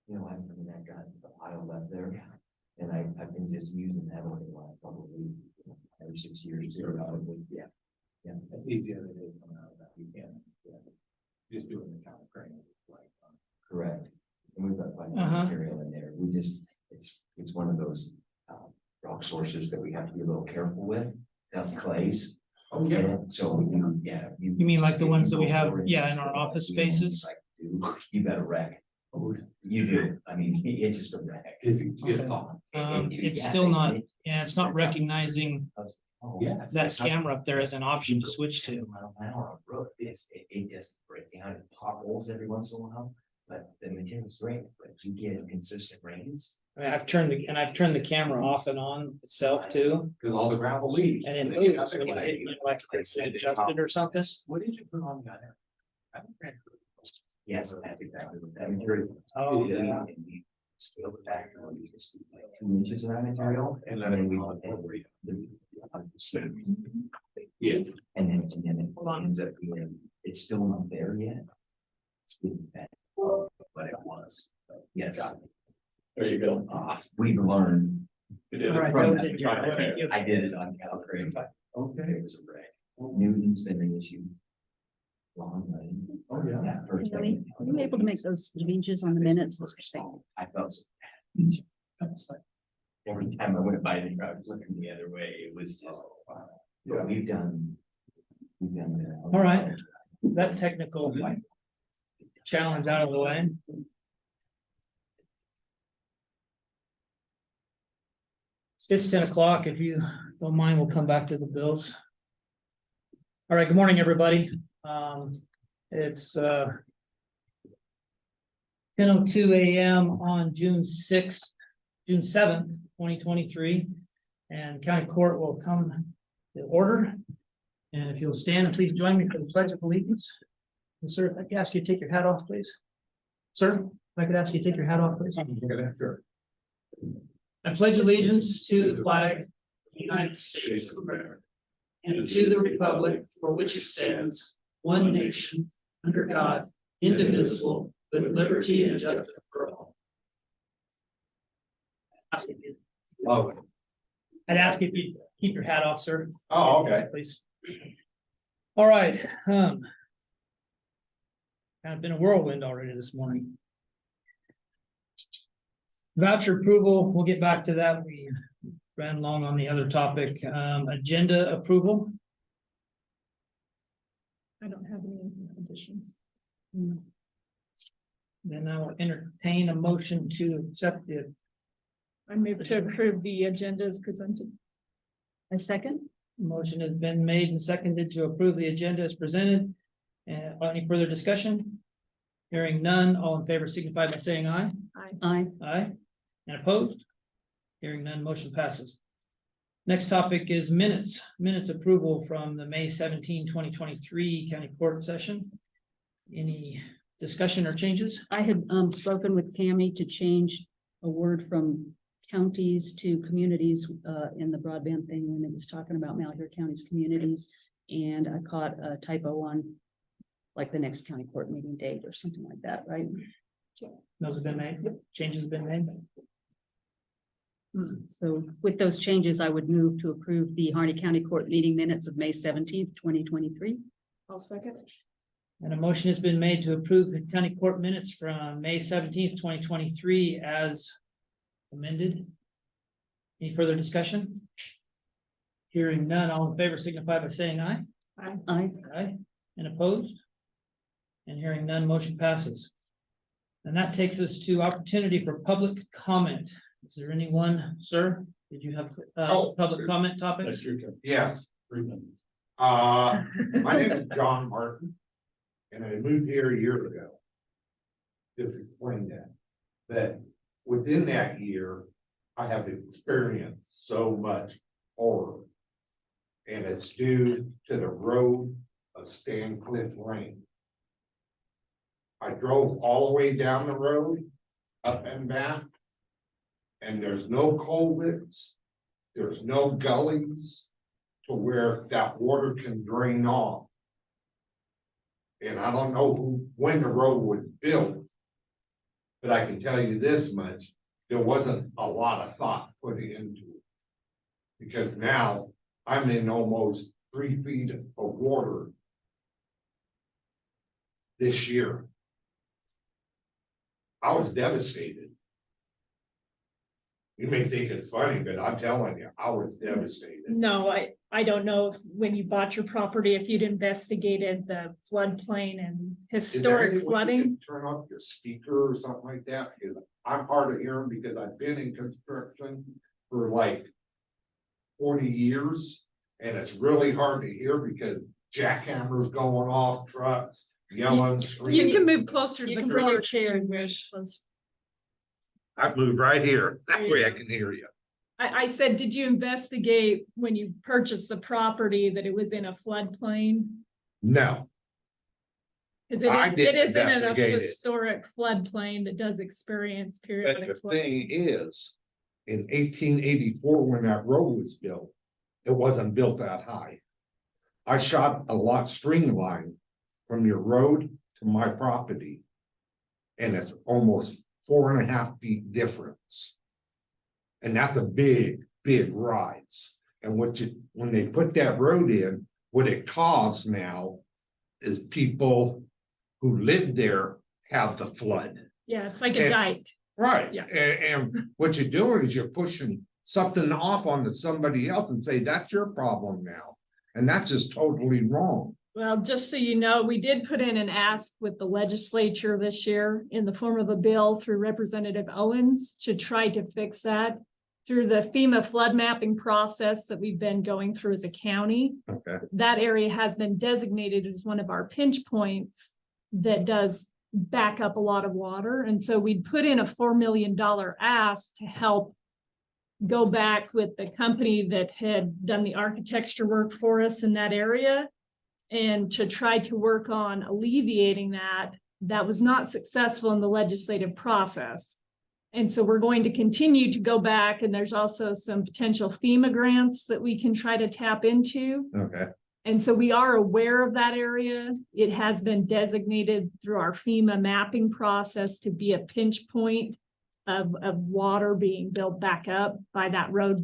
You know, I'm from that got the pile left there, and I've been just using that over the last probably 5 or 6 years. Probably, yeah. It's easy as it is coming out of that weekend. Yeah. Just doing the counter crane. Correct. And we've got plenty of material in there. We just, it's one of those rock sources that we have to be a little careful with, clays. Oh, yeah. And so we do, You mean like the ones that we have, for in instance, our that office we don't spaces? like to do, you got a wreck. You do. I mean, it's just a wreck. It's still not, it's not recognizing Yes. that camera up there as an option to switch to. It doesn't break down in potholes every once in a while, but the material's great, but you get consistent rains. I mean, I've turned the camera off and on itself too, Because all the gravel leaves. and it moves when you hit, like it's adjusted or something. What did you put on that? Yes, that's exactly what that material. Oh, yeah. And we scale it back, and we just like 2 inches of that material, and then we. Yeah. And then it ends up being, it's still not there yet. It's getting better, but it was, yes. There you go. We've learned. All right, from that was that. it, John. Thank you. I did it on Calgary, but okay, it was a break. Newton's been an issue. Long lane. Oh, yeah. That first Are day. you able to make those changes on the minutes? I felt so bad. Every time I went by the crowd was looking the other way, it was just, but we've done. All right. That technical challenge out of the way. It's 10 o'clock. If you don't mind, we'll come back to the bills. All right, good morning, everybody. It's 10:02 a.m. on June 7th, 2023. And county court will come to order. And if you'll stand and please join me for the pledge of allegiance. And sir, if I could ask you to take your hat off, please. Sir, if I could ask you to take your hat off, please. I pledge allegiance to the flag of the United States of America and to the republic for which it stands, one nation, under God, indivisible, with liberty and justice for all. I'd ask if you keep your hat off, sir. Oh, okay. Please. All right. Kind of been a whirlwind already this morning. Voucher approval, we'll get back to that. We ran long on the other topic. Agenda approval. I don't have any additions. Then I will entertain a motion to accept the. I move to approve the agenda as presented. A second? Motion has been made and seconded to approve the agenda as presented. Any further discussion? Hearing none, all in favor signify by saying aye. Aye. Aye. And opposed? Hearing none, motion passes. Next topic is minutes. Minutes approval from the May 17, 2023 county court session. Any discussion or changes? I had spoken with Cammie to change a word from counties to communities in the broadband thing when it was talking about Malheur County's communities. And I caught a typo on like the next county court meeting date or something like that, right? Those have been made. Changes have been made. So with those changes, I would move to approve the Harney County Court meeting minutes of May 17th, 2023. I'll second. And a motion has been made to approve the county court minutes from May 17th, 2023 as amended. Any further discussion? Hearing none, all in favor signify by saying aye. Aye. Aye. Aye. And opposed? And hearing none, motion passes. And that takes us to opportunity for public comment. Is there anyone, sir? Did you have public comment topics? Yes, 3 minutes. My name is John Martin, and I moved here a year ago. Just explain that within that year, I have experienced so much horror. And it's due to the road of Stancliff Lane. I drove all the way down the road, up and back. And there's no culverts, there's no gullies to where that water can drain off. And I don't know when the road was built. But I can tell you this much, there wasn't a lot of thought put into it. Because now I'm in almost 3 feet of water this year. I was devastated. You may think it's funny, but I'm telling you, I was devastated. No, I don't know if when you bought your property, if you'd investigated the floodplain and Is there any way historic you flooding. can turn off your speaker or something like that? Because I'm hard of hearing because I've been in construction for like 40 years. And it's really hard to hear because jackhammers going off, trucks yelling, You screaming. can move closer to You the can bring your garage. chair. I moved right here. That There you way I go. can hear you. I said, did you investigate when you purchased the property that it was in a floodplain? No, Cause I it didn't is in a investigate it. historic floodplain that does experience but periodic the flooding. thing is, in 1884, when that road was built, it wasn't built that high. I shot a lot string line from your road to my property. And it's almost 4.5 feet difference. And that's a big, big rise. And when they put that road in, what it caused now is people who lived there have the flood. Yeah, it's like a and- dike. Right, Yes. and what you're doing is you're pushing something off onto somebody else and say, that's your problem now. And that's just totally wrong. Well, just so you know, we did put in an ask with the legislature this year in the form of a bill through Representative Owens to try to fix that through the FEMA flood mapping process that we've been going through as a county. Okay. That area has been designated as one of our pinch points that does back up a lot of water. And so we'd put in a $4 million ask to help go back with the company that had done the architecture work for us in that area. And to try to work on alleviating that. That was not successful in the legislative process. And so we're going to continue to go back, and there's also some potential FEMA grants that we can try to tap into. Okay. And so we are aware of that area. It has been designated through our FEMA mapping process to be a pinch point of water being built back up by that road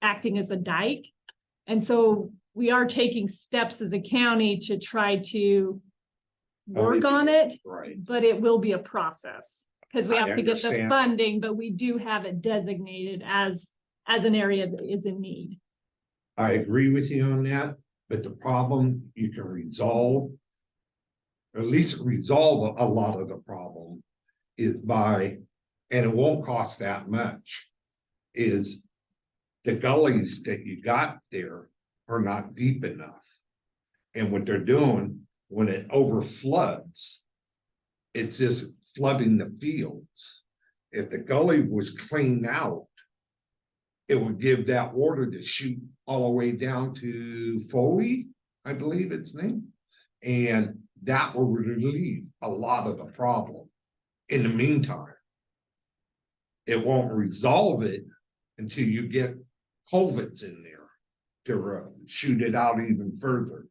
acting as a dike. And so we are taking steps as a county to try to work on it, Right. but it will be a process. Because we I have to get the understand. funding, but we do have it designated as an area that is in need. I agree with you on that, but the problem you can resolve. Or at least resolve a lot of the problem is by, and it won't cost that much. Is the gullies that you got there are not deep enough. And what they're doing, when it overfloods, it's just flooding the fields. If the gully was cleaned out, it would give that water to shoot all the way down to Foley, I believe its name. And that will relieve a lot of the problem. In the meantime, it won't resolve it until you get culverts in there to shoot it out even further.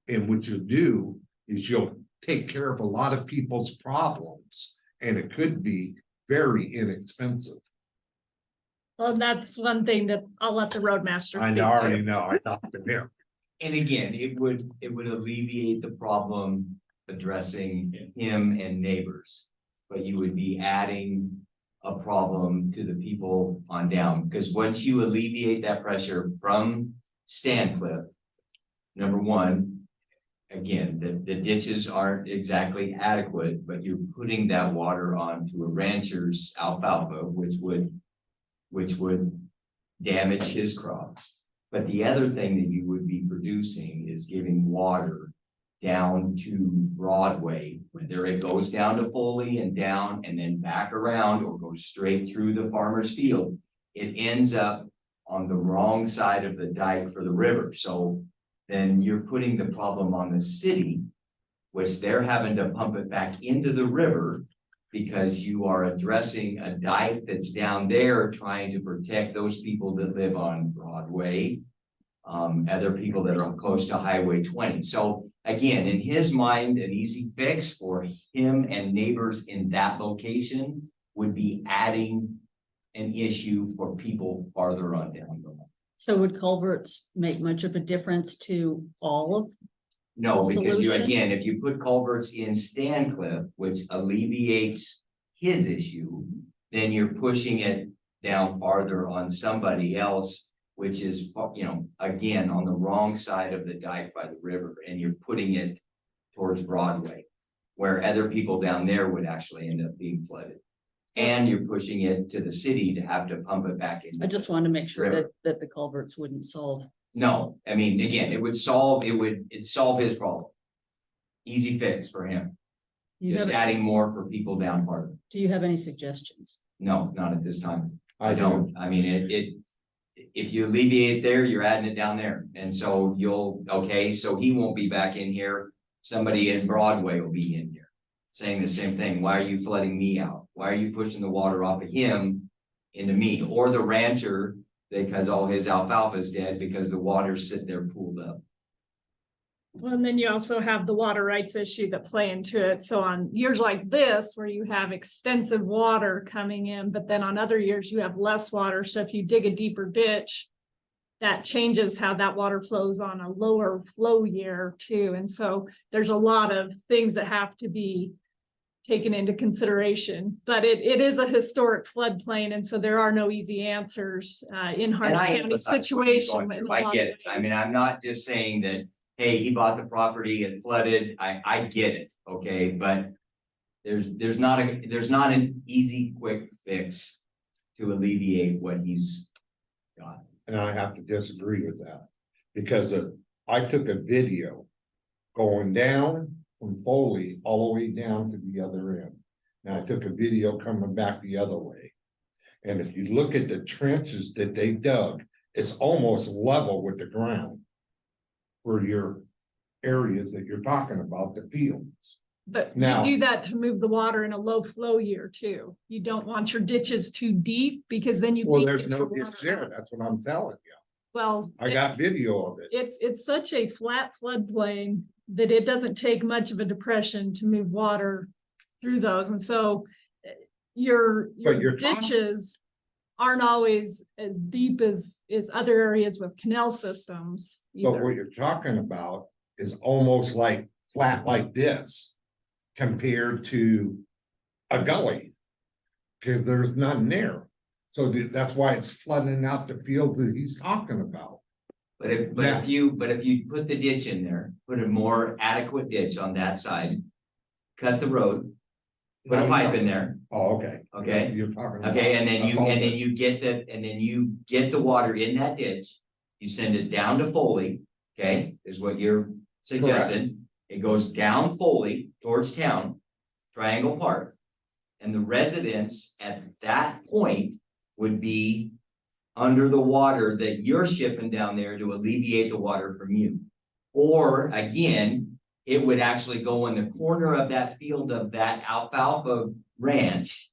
And what you'll do is you'll take care of a lot of people's problems, and it could be very inexpensive. Well, that's one thing that I'll let the roadmaster. I speak to. already know, I talked to him. And again, it would alleviate the problem addressing him and neighbors. But you would be adding a problem to the people on down, because once you alleviate that pressure from Stancliffe, number one, again, the ditches aren't exactly adequate, but you're putting that water onto a rancher's alfalfa, which would damage his crops. But the other thing that you would be producing is giving water down to Broadway, whether it goes down to Foley and down and then back around or goes straight through the farmer's field. It ends up on the wrong side of the dike for the river. So then you're putting the problem on the city, which they're having to pump it back into the river because you are addressing a dike that's down there trying to protect those people that live on Broadway, other people that are close to Highway 20. So again, in his mind, an easy fix for him and neighbors in that location would be adding an issue for people farther on down the line. So would culverts make much of a difference to all of? No, The because you, solution? again, if you put culverts in Stancliff, which alleviates his issue, then you're pushing it down farther on somebody else, which is, you know, again, on the wrong side of the dike by the river, and you're putting it towards Broadway, where other people down there would actually end up being flooded. And you're pushing it to the city to have to pump it back in. I just wanted to make sure River. that the culverts wouldn't solve. No, I mean, again, it'd solve his problem. Easy fix for him, You just have, adding more for people down farther. do you have any suggestions? No, not at this time. I do. don't. I mean, if you alleviate there, you're adding it down there. And so okay, so he won't be back in here. Somebody in Broadway will be in here saying the same thing. Why are you flooding me out? Why are you pushing the water off of him into me? Or the rancher, because all his alfalfa is dead because the water's sitting there pooled up. Well, and then you also have the water rights issue that play into it. So on years like this, where you have extensive water coming in, but then on other years you have less water. So if you dig a deeper ditch, that changes how that water flows on a lower flow year too. And so there's a lot of things that have to be taken into consideration, but it is a historic floodplain. And so there are no easy answers in Harney County situation. in a I lot get of it. I mean, ways. I'm not just saying that, hey, he bought the property and flooded. I get it, okay, but there's not an easy, quick fix to alleviate what he's got. And I have to disagree with that, because I took a video going down from Foley all the way down to the other end. And I took a video coming back the other way. And if you look at the trenches that they dug, it's almost level with the ground for your areas that you're talking about, the fields. But Now- you do that to move the water in a low flow year too. You don't want your ditches too deep because then you. Well, can't there's get no your ditch water there, out. that's what I'm telling you. Well. I got video of it. It's such a flat floodplain that it doesn't take much of a depression to move water through those. And so your But you're talking- ditches aren't always as deep as other areas with canal systems But either. what you're talking about is almost like flat like this compared to a gully. Cause there's none there. So that's why it's flooding out the field that he's talking about. But if Yeah. you put the ditch in there, put a more adequate ditch on that side, cut the road, put a pipe in there, Oh, okay. Okay. You're talking about. okay, and then That's all that- you get the water in that ditch. You send it down to Foley, okay, is what you're suggesting. It goes down Foley towards town, Triangle Park. And the residents at that point would be under the water that you're shipping down there to alleviate the water from you. Or again, it would actually go in the corner of that field of that alfalfa ranch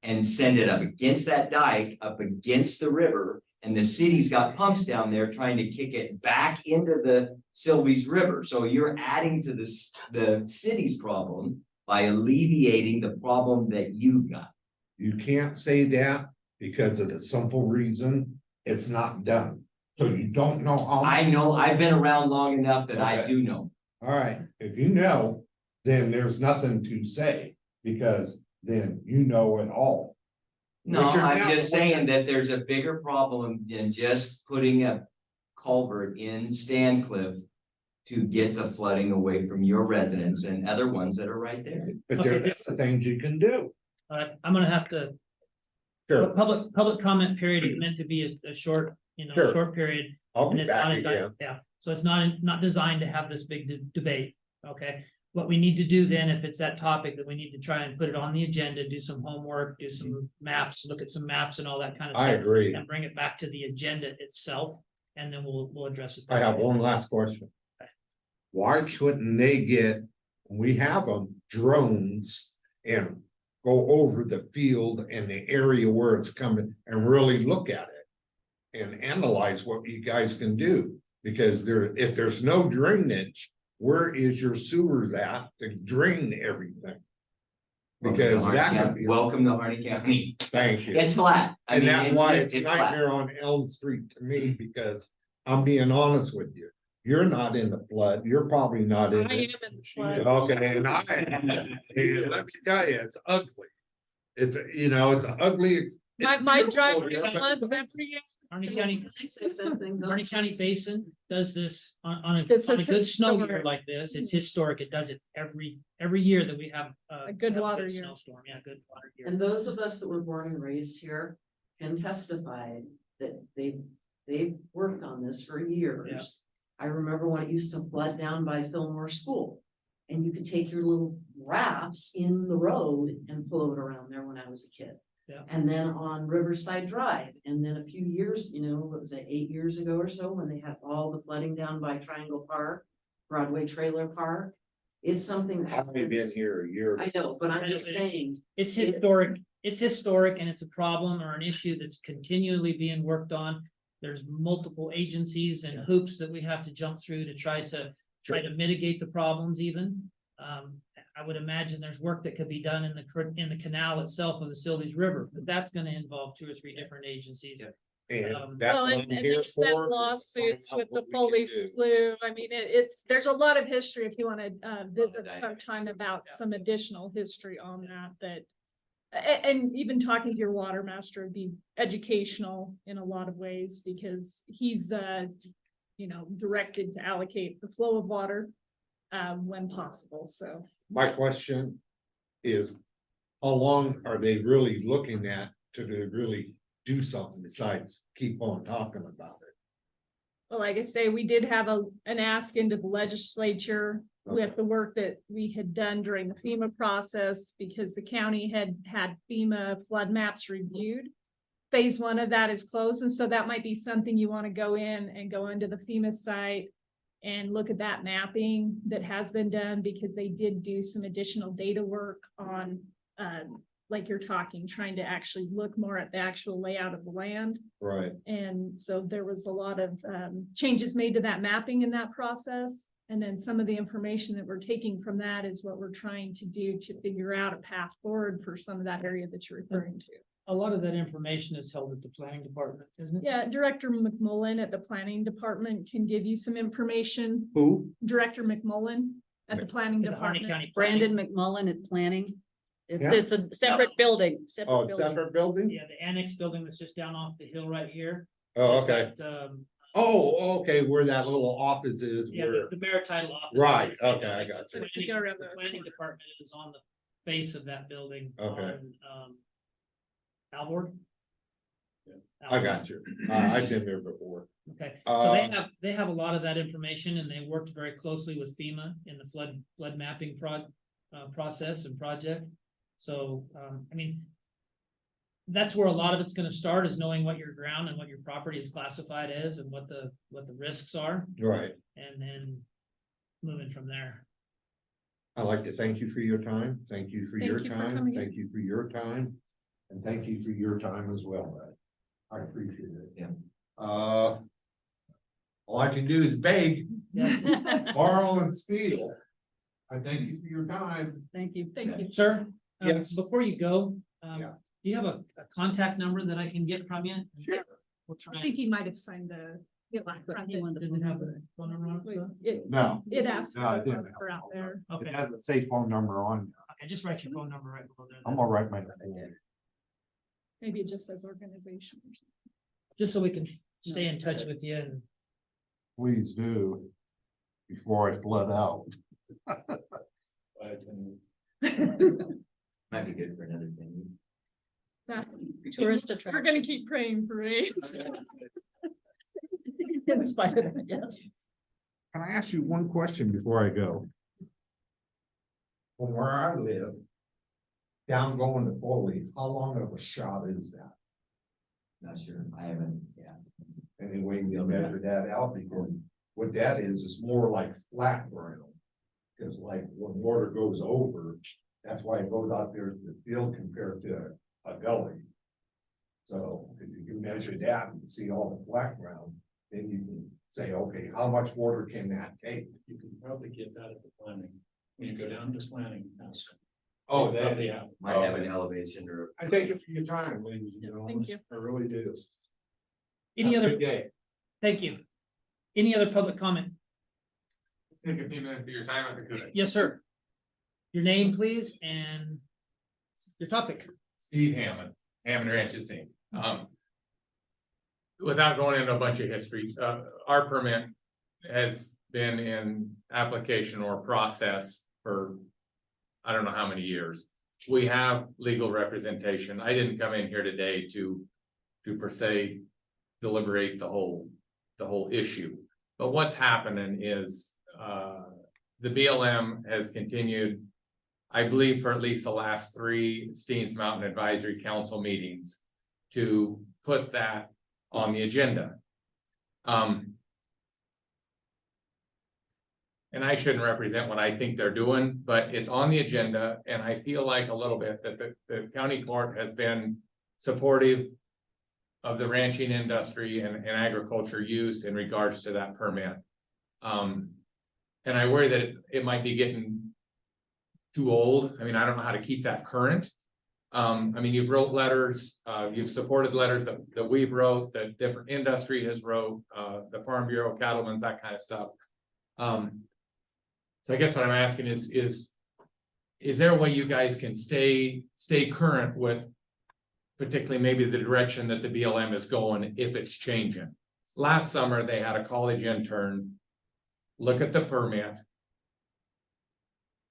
and send it up against that dike, up against the river, and the city's got pumps down there trying to kick it back into the Sylvies River. So you're adding to the city's problem by alleviating the problem that you got. You can't say that because of the simple reason it's not done. So you don't know how. I know, I've been around long enough that I Okay. do know. All right, if you know, then there's nothing to say, because then you know it all. No, Which are I'm now- just which are- saying that there's a bigger problem than just putting a culvert in Stancliff to get the flooding away from your residents and other ones that are right there. But there are other things you can do. I'm gonna have to, Sure, public comment period is meant to be a short, Sure. short period. I'll And be it's not, back again. yeah, so it's not designed to have this big debate, okay? What we need to do then, if it's that topic, that we need to try and put it on the agenda, do some homework, do some maps, look at some maps and all that kind of I stuff. agree. And bring it back to the agenda itself, and then we'll address it. I have one last question. Why couldn't they get, we have them, drones and go over the field and the area where it's coming and really look at it and analyze what you guys can do? Because if there's no drainage, where is your sewers at to drain everything? Because Harney that could County- be, Welcome to Harney County. thank you. It's flat. I And mean, that's why just- it's flat. nightmare on Elm Street to me, because I'm being honest with you. You're not in the flood, you're probably not I in am it. in the flood. Okay, and hey, let me tell you, it's ugly. It's, you know, it's ugly. My driveway beautiful, floods every year. Harney County, I say something? Harney County Basin does this on a This on a is good snow year historic. like this. It's historic. It does it every year that we have. A good have water year. Snowstorm, yeah, good water year. And those of us that were born and raised here can testify that they've worked on this for years. I remember when it used to flood down by Fillmore School. And you could take your little rafts in the road and float around there when I was a kid. Yeah. And then on Riverside Drive, and then a few years, what was it, 8 years ago or so, when they had all the flooding down by Triangle Park, Broadway Trailer Park. It's something. that I've only been happens. here a year. I know, but I'm I just know, saying, It's historic and it's a problem or an issue that's continually being worked on. There's multiple agencies and hoops that we have to jump through to try to mitigate the problems even. I would imagine there's work that could be done in the canal itself of the Silvies River, but that's gonna involve 2 or 3 different agencies. And that's Well, what I'm and here there's been for. lawsuits Find out with the what we can police do. slew. I mean, there's a lot of history if you want to visit that sometime about Yeah. some additional history on that. And even talking to your water master would be educational in a lot of ways because he's, directed to allocate the flow of water when possible, so. My question is, how long are they really looking at to really do something besides keep on talking about it? Well, like I say, we did have an ask into the legislature with the work that we had done during the FEMA process because the county had FEMA flood maps reviewed. Phase 1 of that is closed, and so that might be something you want to go into the FEMA site and look at that mapping that has been done because they did do some additional data work on, like you're talking, trying to actually look more at the actual layout of the land. Right. And so there was a lot of changes made to that mapping in that process. And then some of the information that we're taking from that is what we're trying to do to figure out a path forward for some of that area that you're referring to. A lot of that information is held at the planning department, isn't it? Yeah, Director McMullen at the planning department can give you some information. Who? Director McMullen at the planning At the Harney department. County Planning. Brandon McMullen at planning. Yeah. It's a separate building, Oh, separate building. separate building? Yeah, the annex building that's just down off the hill right here. Oh, It's okay. got, Oh, okay, where that little office is, Yeah, where, the maritime office. Right, is the same okay, I building. got The you. planning- Go around the the planning department is on the base of that building. Okay. on, Alvord. I got you. I've been there before. Okay, so Uh, they have a lot of that information and they worked very closely with FEMA in the flood mapping process and project. So, I mean, that's where a lot of it's gonna start is knowing what your ground and what your property is classified as and what the risks are, Right. and then moving from there. I'd like to thank you for your time. Thank you for Thank your you for time. coming in. Thank you for your time. And thank you for your time as well, Brad. I appreciate it. Yeah. All I can do is beg, Yeah. borrow and steal. I thank you for your time. Thank you. Thank you. Sir, Yes. before you go, Yeah. do you have a contact number that I can get from you? Sure. We'll I try. think he might have signed the. He wanted the Does it have a phone number on it? Wait, still? No. It asks No, I for didn't. the number out there. Okay, doesn't say phone number on. okay, just write your phone number right below there. gonna write my phone. Maybe it just says organization. or something. Just so we can stay in touch with you and Please do. Before I flood out. Might be good for another thing. Tourist We're gonna attraction. keep praying for it. In spite of that, yes. Can I ask you one question before I go? From where I live. Down going to Foley, how long of a shot is that? Not sure. I haven't, yeah. Anyway, we measure that out because what that is more like flat ground. Cause like when water goes over, that's why it goes out there to the field compared to a gully. So if you can measure that and see all the flat ground, then you can say, okay, how much water can that take? You can probably get that at the planning, when you go down to planning. Oh, that, Probably, yeah. Might have an elevation or. I thank you for your time, ladies and Yeah, gentlemen. thank you. I really do. Any Have a other, good day. thank you. Any other public comment? Take a few minutes of your time if I could. Yes, sir. Your name, please, and your topic. Steve Hammond Ranches Inc. Without going into a bunch of history, our permit has been in application or process for I don't know how many years. We have legal representation. I didn't come in here today to per se deliberate the whole issue. But what's happening is, the BLM has continued, I believe, for at least the last 3 Steens Mountain Advisory Council meetings to put that on the agenda. And I shouldn't represent what I think they're doing, but it's on the agenda, and I feel like a little bit that the county court has been supportive of the ranching industry and agriculture use in regards to that permit. And I worry that it might be getting too old. I mean, I don't know how to keep that current. I mean, you've wrote letters, you've supported letters that we've wrote, that different industry has wrote, the Farm Bureau, cattlemen's, that kind of stuff. So I guess what I'm asking is there a way you guys can stay current with particularly maybe the direction that the BLM is going if it's changing? Last summer, they had a college intern look at the permit.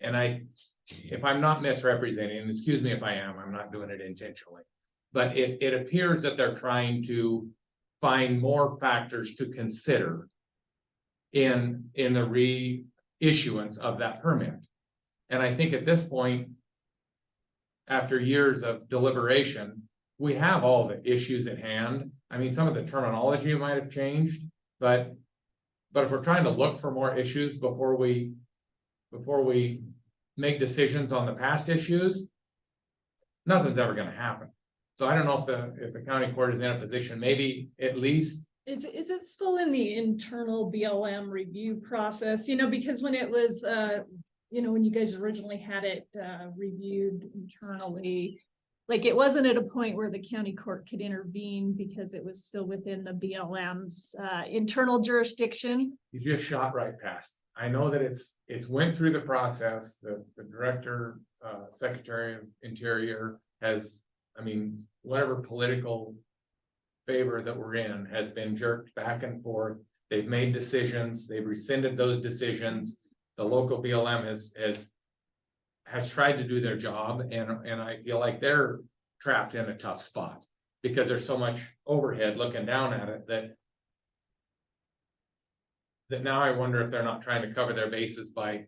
And if I'm not misrepresenting, and excuse me if I am, I'm not doing it intentionally. But it appears that they're trying to find more factors to consider in the reissuance of that permit. And I think at this point, after years of deliberation, we have all the issues at hand. I mean, some of the terminology might have changed, but if we're trying to look for more issues before we make decisions on the past issues, nothing's ever gonna happen. So I don't know if the county court is in a position, maybe at least. Is it still in the internal BLM review process? You know, because when it was, when you guys originally had it reviewed internally, like it wasn't at a point where the county court could intervene because it was still within the BLM's internal jurisdiction. You just shot right past. I know that it's went through the process. The director, Secretary of Interior has, I mean, whatever political favor that we're in has been jerked back and forth. They've made decisions. They've rescinded those decisions. The local BLM has tried to do their job, and I feel like they're trapped in a tough spot because there's so much overhead looking down at it that now I wonder if they're not trying to cover their bases by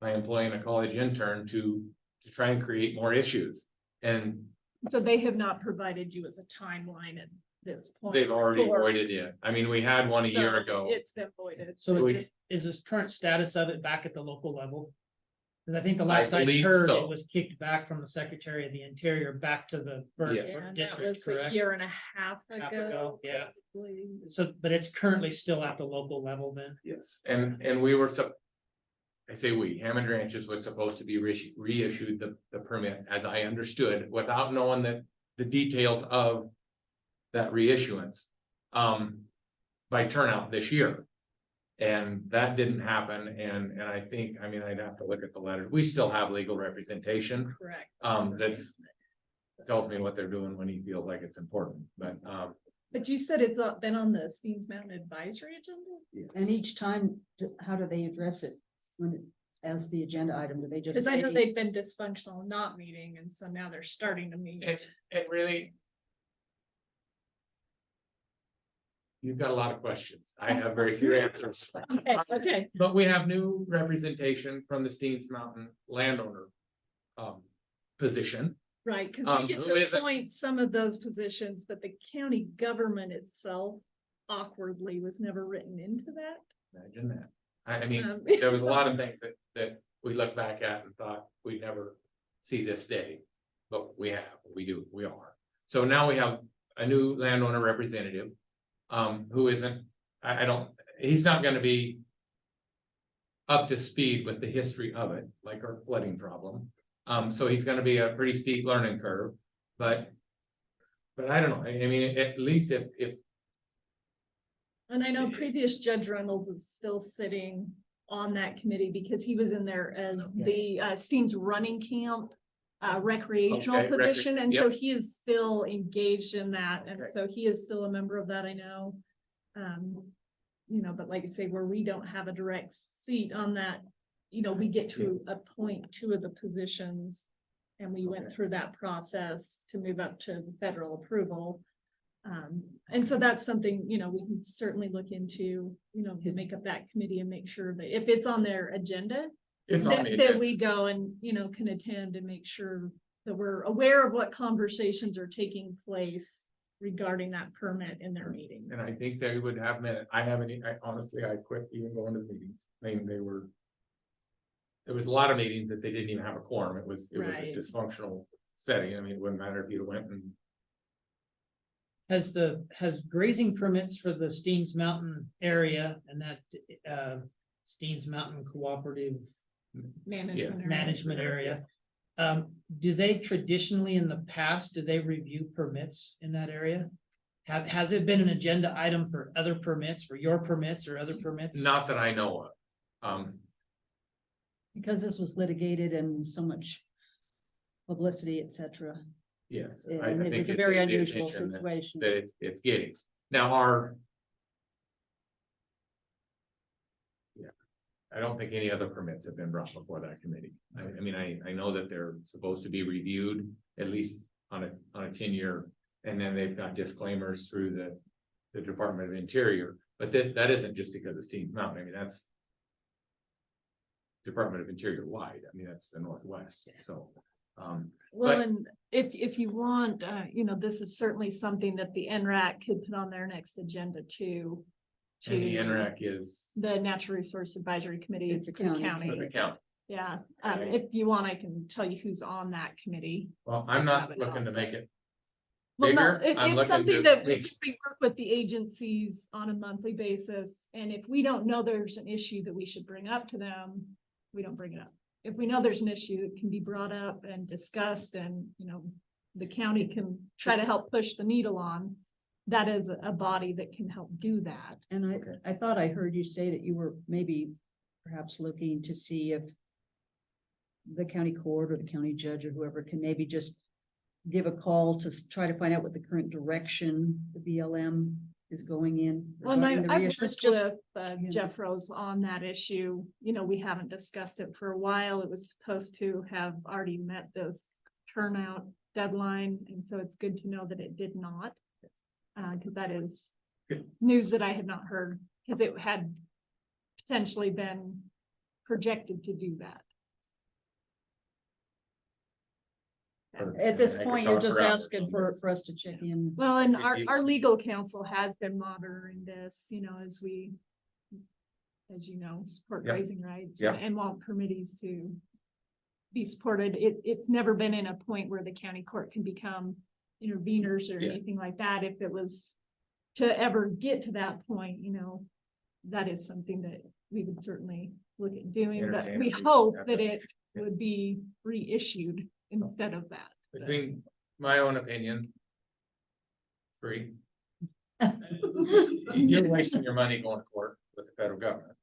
employing a college intern to try and create more issues. And So they have not provided you with a timeline at this point. they've already for- voided it. I mean, we had one a year So ago. It's been voided. So We- is this current status of it back at the local level? Because I think the last I believe heard, so. it was kicked back from the Secretary of the Interior back to the Yeah. And that district, was a correct? year and a half Half ago. ago, yeah. probably. So, but it's currently still at the local level then? Yes, and we were I say Hammond Ranches was supposed to be reissued the permit, as I understood, without knowing the details of that reissuance. By turnout this year. And that didn't happen, and I think, I mean, I'd have to look at the letter. We still have legal representation. Correct. That tells me what they're doing when he feels like it's important, but But you said it's been on the Steens Mountain Advisory agenda? And each time, how do they address it as the agenda item? Do they just? Because I know say- they've been dysfunctional, not meeting, and so now they're starting to meet. it really. You've got a lot of questions. I have very few answers. Okay, But we have new representation from the Steens Mountain landowner position. right, because we get who is to it? appoint some of those positions, but the county government itself awkwardly was never written into that. Imagine that. I mean, Um, there was a lot of things that we look back at and thought we'd never see this day. But we are. So now we have a new landowner representative. Who isn't I don't, he's not gonna be up to speed with the history of it, like our flooding problem. So he's gonna be a pretty steep learning curve, but I don't know, I mean, at least if And I know previous Judge Reynolds is still sitting on that committee because he was in there as the Steens running camp recreational Okay, position, and so yep. he is still engaged in that, and Okay. so he is still a member of that, I know. You know, but like I say, where we don't have a direct seat on that, you know, we get to appoint two of the positions. And we went through that process to move up to federal approval. And so that's something, you know, we can certainly look into, you know, to make up that committee and make sure that if it's on their agenda, it's on the that agenda. we go and, you know, can attend and make sure that we're aware of what conversations are taking place regarding that permit in their meetings. And I think they would have minute, I honestly, I quit even going to the meetings, I mean, there was a lot of meetings that they didn't even have a quorum, it was a Right. dysfunctional setting, I mean, it wouldn't matter if you went and. Has grazing permits for the Steens Mountain area and that Steens Mountain Cooperative Management area. Do they traditionally in the past, do they review permits in that area? Has it been an agenda item for other permits, for your permits or other permits? Not that I know of. Because this was litigated and so much publicity, et cetera. Yes. And I it think was a it's very the unusual attention situation. that it's getting. Now, I don't think any other permits have been brought before that committee. I mean, I know that they're supposed to be reviewed at least on a 10-year, and then they've got disclaimers through the Department of Interior, but that isn't just because of Steens Mountain, I mean, that's Department of Interior wide, I mean, that's the Northwest, so. Well, But- and if you want, you know, this is certainly something that the NRAC could put on their next agenda too. And the NRAC is The Natural Resource Advisory Committee. It's a for the county for the county. Yeah, Okay. if you want, I can tell you who's on that committee. Well, I'm not looking to make it Well, no, bigger. I'm it's looking something to that we make- work with the agencies on a monthly basis, and if we don't know there's an issue that we should bring up to them, we don't bring it up. If we know there's an issue that can be brought up and discussed and, you know, the county can try to help push the needle on, that is a body that can help do that. And Okay. I thought I heard you say that you were maybe perhaps looking to see if the county court or the county judge or whoever can maybe just give a call to try to find out what the current direction the BLM is going in. Well, and regarding the I've reissuance. worked Just- with yeah. Jeff Rose on that issue. You know, we haven't discussed it for a while. It was supposed to have already met this turnout deadline, and so it's good to know that it did not. Because that is Good. news that I had not heard, because it had potentially been projected to do that. At this I could point, you're talk just for hours asking on for this. us to check in. Well, and If our, you- our legal counsel has been monitoring this, you know, as you know, support Yep. grazing rights Yep. and want permittees to be supported. It's never been in a point where the county court can become interveners or Yes. anything like that. If it was to ever get to that point, you know, that is something that we would certainly look at doing, but Entertain we at least hope have that that. it would be reissued instead of that. Between my own opinion. Free. You're wasting your money going to court with the federal government.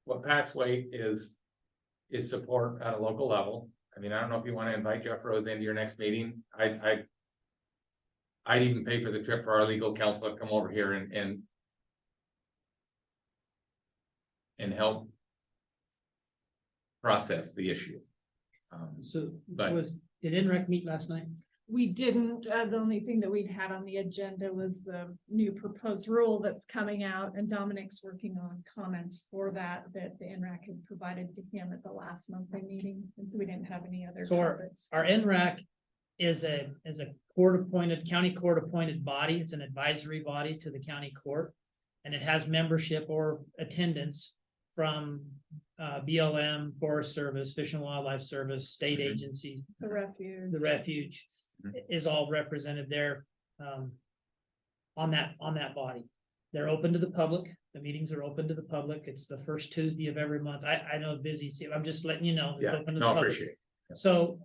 What Pat's weight is support at a local level. I mean, I don't know if you want to invite Jeff Rose into your next meeting. I'd even pay for the trip for our legal counsel to come over here and help process the issue. So But- did NREC meet last night? We didn't, the only thing that we'd had on the agenda was the new proposed rule that's coming out, and Dominic's working on comments for that the NRAC had provided to him at the last monthly meeting, and so we didn't have any other So comments. Our NRAC is a court-appointed, county court-appointed body. It's an advisory body to the county court. And it has membership or attendance from BLM, Forest Service, Fish and Wildlife Service, state Mhm. agencies, The refuge. the refuge Mhm. is all represented there on that body. They're open to the public. The meetings are open to the public. It's the first Tuesday of every month. I know busy, I'm just letting you know. it's Yeah, open to the no, public. appreciate it. So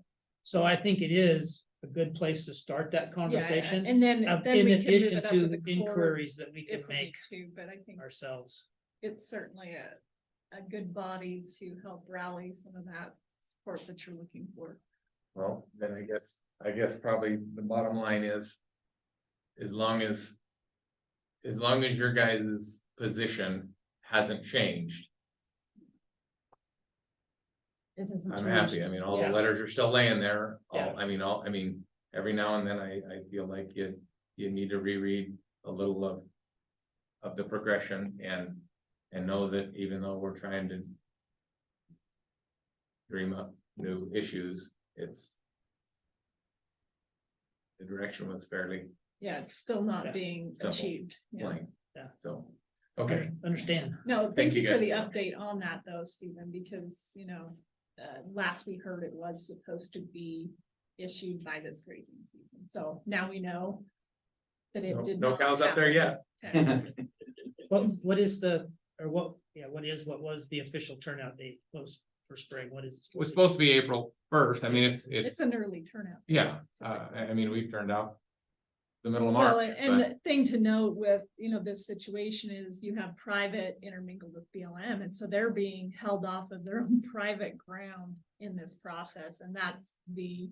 I think it is a good place to start that conversation. And then In we can move addition it up to the court inquiries that we can if we need make to, but I think ourselves. it's certainly a good body to help rally some of that support that you're looking for. Well, then I guess probably the bottom line is. As long as your guys' position hasn't changed, It hasn't I'm changed. happy. I mean, all the Yeah. letters are still laying there. Yeah. I mean, every now and then I feel like you need to reread a little of the progression and know that even though we're trying to dream up new issues, the direction was fairly Yeah, it's still not Yeah. being Simple. achieved. Yeah. blank. Yeah. So, okay, Understand. No, Thank thank you you for guys. the update on that though, Stephen, because, last we heard it was supposed to be issued by this grazing season. So now we know that it did no not. cows up there yet. happen. Okay. What is what was the official turnout date post for spring? What is? It was supposed to be April 1st. I mean, It's it's, an early turnout. yeah, I mean, we've turned out the middle of Well, March, and but the thing to note with, this situation is you have private intermingled with BLM, and so they're being held off of their own private ground in this process, and that's the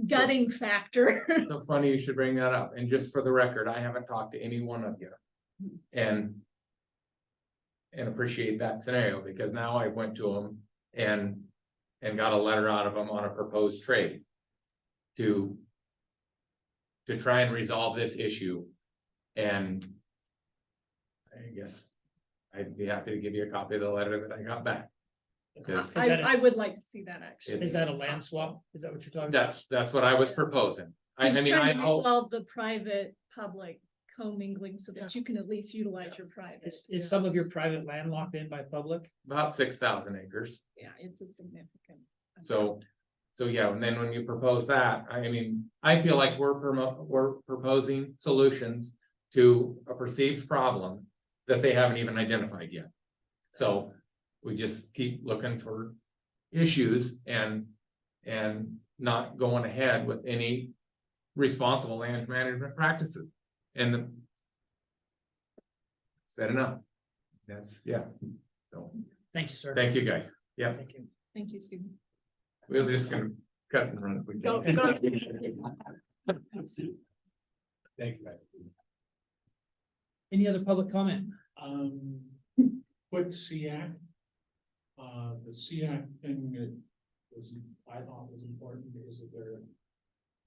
gutting factor. so funny you should bring that up. And just for the record, I haven't talked to any one of you. And appreciate that scenario, because now I went to them and got a letter out of them on a proposed trade to try and resolve this issue. And I guess I'd be happy to give you a copy of the letter that I got back. Because I would like to see that actually. Is that a land swap? Is that what you're talking about? that's what I was proposing. I He's mean, trying I to hope, resolve the private public commingling so that you can at least utilize your private. Is some of your private land locked in by public? about 6,000 acres. Yeah, it's a significant. So yeah, and then when you propose that, I mean, I feel like we're proposing solutions to a perceived problem that they haven't even identified yet. So we just keep looking for issues and not going ahead with any responsible land management practices. And said enough. That's, yeah. So, Thank you, sir. thank you, guys. Yeah, Thank you. Thank you, Stephen. we're just gonna cut and run if we Go, can. go. Thanks, guys. Any other public comment? Quick SEAC. The SEAC thing that was, I thought was important because of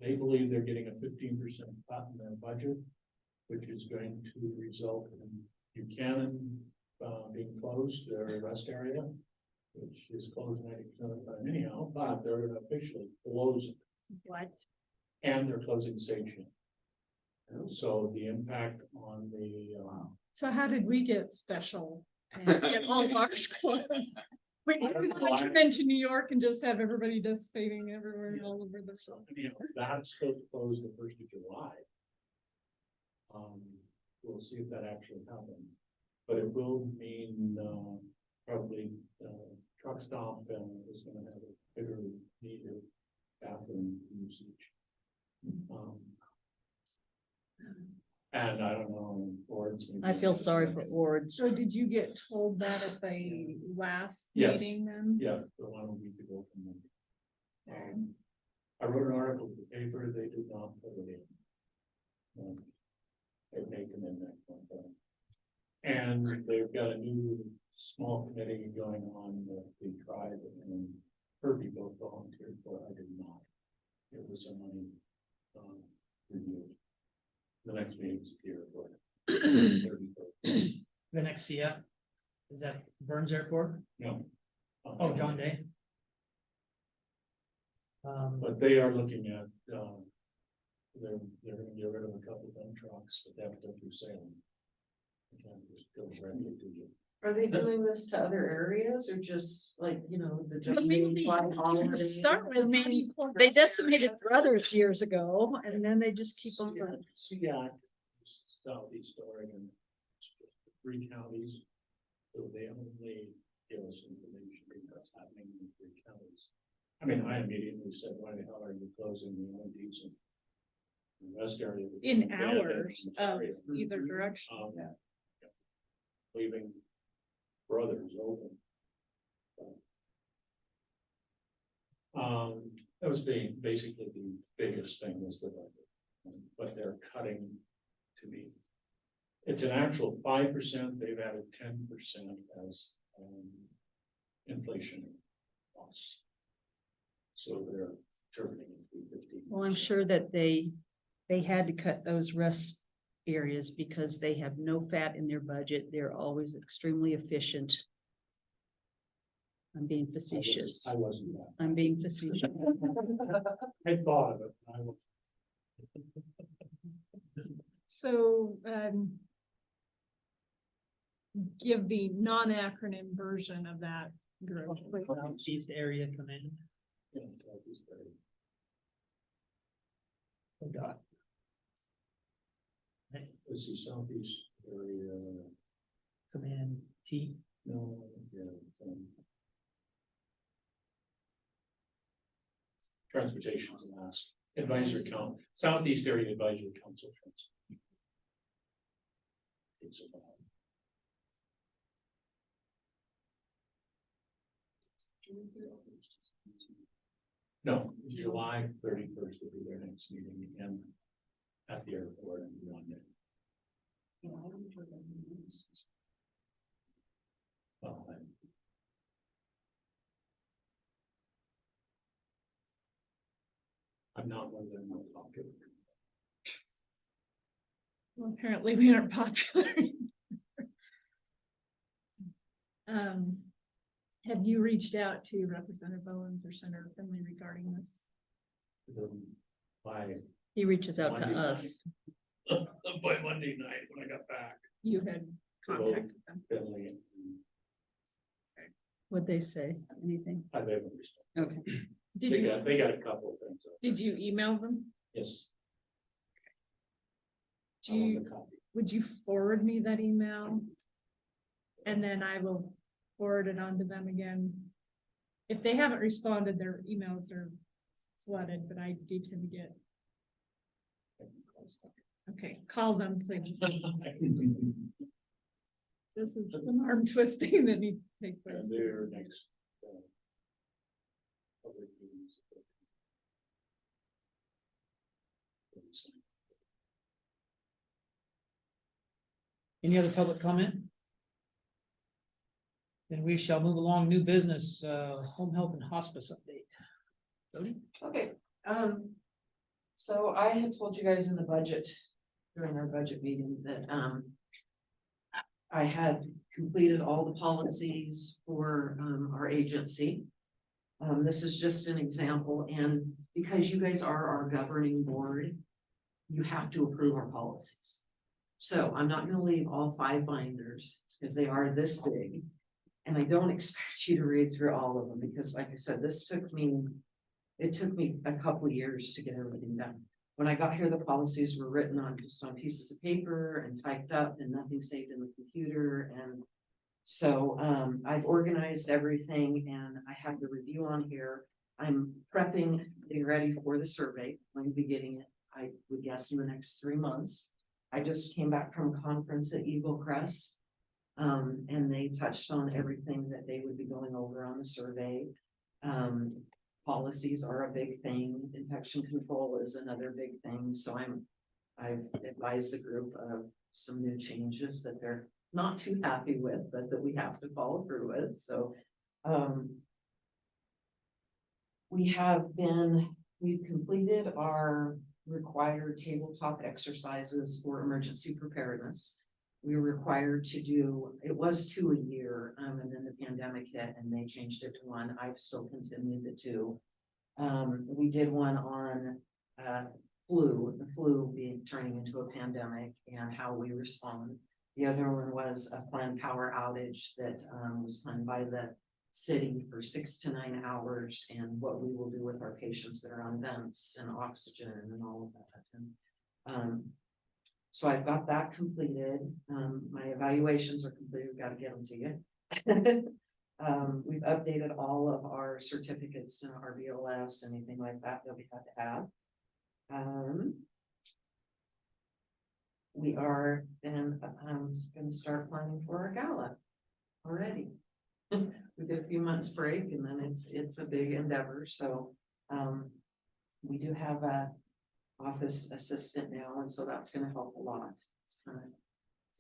they believe they're getting a 15% cut in their budget, which is going to result in Buchanan being closed, their rest area, which is closed 90% of the time anyhow, but they're gonna officially close it, What? and they're closing Station. So the impact on the, So how did we get special and get all of ours closed? We could turn into New York and just have everybody dissipating everywhere and all over the show. that's supposed to close the 1st of July. We'll see if that actually happens, but it will mean, probably, truck stop is gonna have a bigger need of bathroom usage. And I don't know, boards. I feel sorry for wards. So did you get told that at the last Yes. meeting then? Yeah, the 1 week ago from them. I wrote an article in the paper, they did not put it in. They've taken in that one. And they've got a new small committee going on with the tribe, and Herbie both volunteered for, I did not. It was a money, review. The next meeting's here for. The next CF? Is that Burns Airport? No. Oh, John Day. But they are looking at, they're gonna get rid of a couple of dump trucks, but they have to go through Salem. They can't just go directly to you. Are they doing this to other areas or just like, the? To start with, maybe they decimated brothers years ago, and then they just keep on. SEAC, Southeast Oregon, 3 counties. So they only give us information that's happening in 3 counties. I mean, I immediately said, why the hell are you closing the OMDs in the west area? In Yeah, hours that of area. either direction. Yeah. Leaving brothers open. That was basically the biggest thing was the budget, but they're cutting to me. It's an actual 5%, they've added 10% as, inflation costs. So they're turning into 50. Well, I'm sure that they had to cut those rest areas because they have no fat in their budget. They're always extremely efficient. I'm being facetious. I wasn't that. I'm being facetious. I thought of it. I was. So, give the non-acronym version of that group. Southeast area command. Yeah, Southeast area. ODOT. Let's see, southeast area, Command T. no, yeah. Transportation's a last advisory council, southeast area advisory council. It's about. No, July 31st will be their next meeting again at the airport and beyond it. Well, I'm not one of them most popular. Well, apparently we aren't popular. Have you reached out to Representative Owens or Senator Finley regarding this? By He reaches out to Monday us. by Monday night when I got back, You had contacted them. Finley and What'd they say? Anything? I haven't responded. Okay. Did you, They got a couple of things. did you email them? Yes. Do I want you, the copy. would you forward me that email? And then I will forward it on to them again. If they haven't responded, their emails are flooded, but I do tend to get. Okay, call them, please. This is some arm twisting that needs to take place. And their next. Public meetings. Any other public comment? Then we shall move along. New business, home health and hospice update. Jody? Okay, so I had told you guys in the budget, during our budget meeting, that, I had completed all the policies for, our agency. This is just an example, and because you guys are our governing board, you have to approve our policies. So I'm not gonna leave all 5 binders, because they are this big. And I don't expect you to read through all of them, because like I said, it took me a couple years to get everything done. When I got here, the policies were written on just on pieces of paper and typed up and nothing saved in the computer. And so I've organized everything and I have the review on here. I'm prepping, getting ready for the survey. I'm going to be getting it, I would guess, in the next 3 months. I just came back from a conference at Eagle Crest. And they touched on everything that they would be going over on the survey. Policies are a big thing. Infection control is another big thing. So I've advised the group of some new changes that they're not too happy with, but that we have to follow through with. So, we've completed our required tabletop exercises for emergency preparedness. We were required to do, it was 2 a year, and then the pandemic hit and they changed it to 1. I've still continued the 2. We did one on the flu being turning into a pandemic and how we respond. The other one was a planned power outage that was planned by the city for 6 to 9 hours, and what we will do with our patients that are on vents and oxygen and all of that. And So I've got that completed. My evaluations are completed. We've got to get them to you. We've updated all of our certificates, our BLS, anything like that we had to have. We are then, gonna start planning for our gala already. We get a few months break and then it's a big endeavor, so, we do have a office assistant now, and so that's gonna help a lot. It's kind of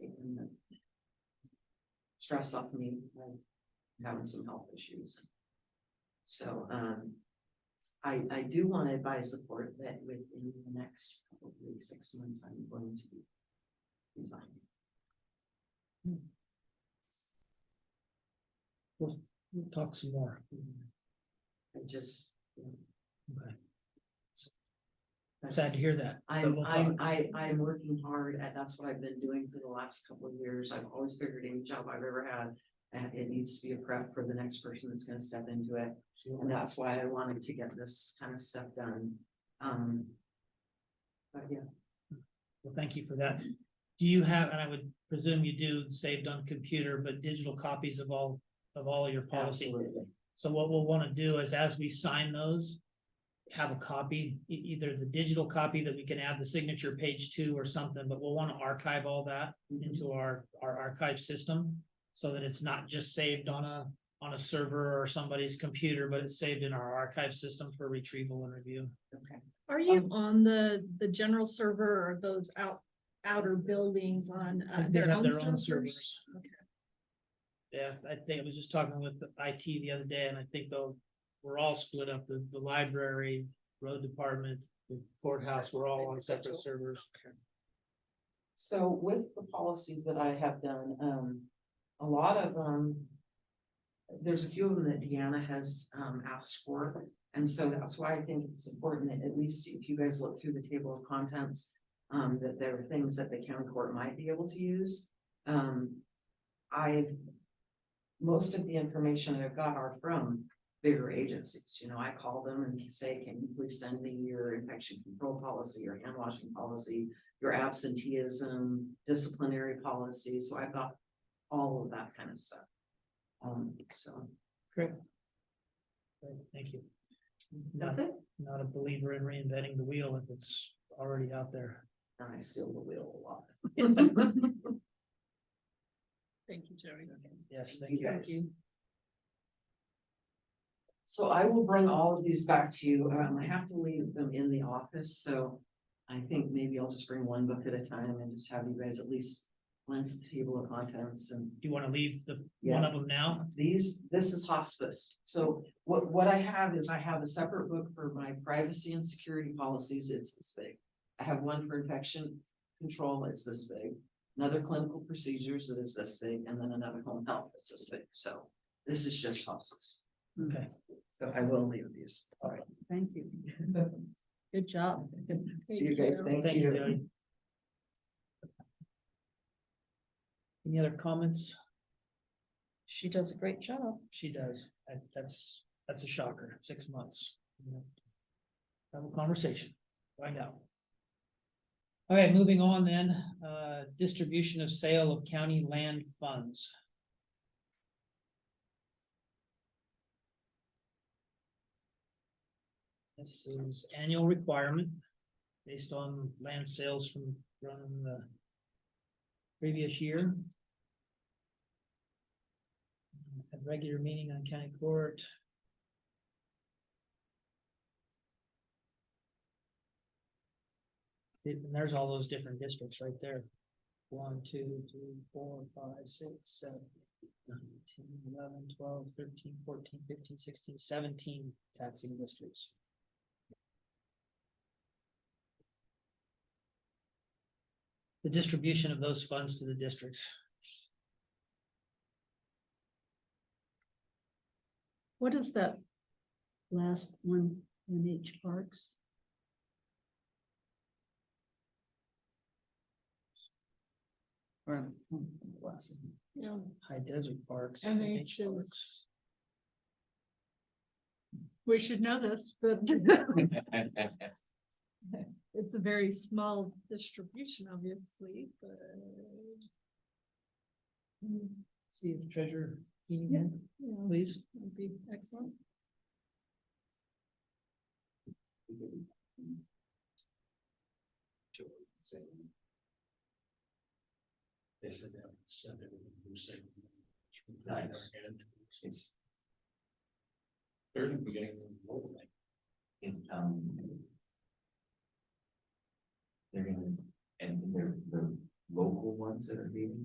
taking the stress off me, like having some health issues. So, I do want to advise the court that within the next probably 6 months, I'm going to be resigning. We'll talk some more. I just, Okay. Sad to hear that. but I'm we'll talk. I'm working hard at, that's what I've been doing for the last couple of years. I've always figured any job I've ever had, and it needs to be a prep for the next person that's gonna step into it. And that's why I wanted to get this kind of stuff done. But yeah, Well, thank you for that. Do you have, and I would presume you do, saved on computer, but digital copies of all your policy? absolutely. So what we'll want to do is as we sign those, have a copy, either the digital copy that we can add the signature page to or something, but we'll want to archive all that into our archive system so that it's not just saved on a server or somebody's computer, but it's saved in our archive system for retrieval and review. Okay. Are you on the general server or those outer buildings on They their have own their own servers? servers. Okay. Yeah, I think I was just talking with the IT the other day, and I think though we're all split up, the library, road department, the courthouse, we're all on separate servers. So with the policies that I have done, a lot of there's a few of them that Deanna has asked for. And so that's why I think it's important that at least if you guys look through the table of contents, that there are things that the county court might be able to use. Most of the information I've got are from bigger agencies. You know, I call them and say, can you please send me your infection control policy, your hand washing policy, your absenteeism, disciplinary policy. So I've got all of that kind of stuff. So Great. Thank you. that's it. Not a believer in reinventing the wheel if it's already out there. And I steal the wheel a lot. Thank you, Jerry. Yes, thank You you. guys. So I will bring all of these back to you. I have to leave them in the office, so I think maybe I'll just bring one book at a time and just have you guys at least glance at the table of contents. And Do you want to leave one of them now? this is hospice. So what I have is I have a separate book for my privacy and security policies. It's this big. I have one for infection control. It's this big. Another clinical procedures that is this big, and then another home health that's this big. So this is just hospice. Okay. So I will leave these. All right. Thank you. Good job. See you guys. Thank Thank you, you. Jody. Any other comments? She does a great job. She does. That's a shocker. 6 months. Have a conversation. Find out. All right, moving on then, distribution of sale of county land funds. This is annual requirement based on land sales from the previous year. At regular meeting on county court. And there's all those different districts right there. 1, 2, 3, 4, 5, 6, 7, 8, 9, 10, 11, 12, 13, 14, 15, 16, 17 taxing districts. The distribution of those funds to the districts. What is that last one, NH Parks? Or, Yeah. High Desert Parks. NH is- Parks. We should know this, but It's a very small distribution, obviously, but. See if treasurer, Yeah. please. Would be excellent. They said that, send it, who said. Nice. It's They're in the beginning of the whole thing. in, they're gonna, and they're the local ones that are leaving.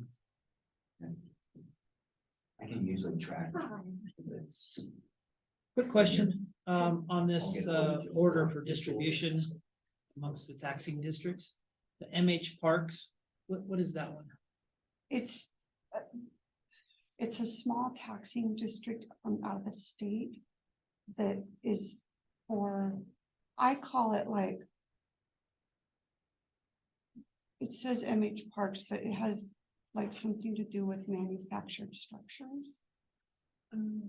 And I can usually track. It's, Quick question, on this, order for distribution amongst the taxing districts, the MH Parks, what is that one? It's a small taxing district from out of the state that is for, I call it like, it says MH Parks, but it has like something to do with manufactured structures. And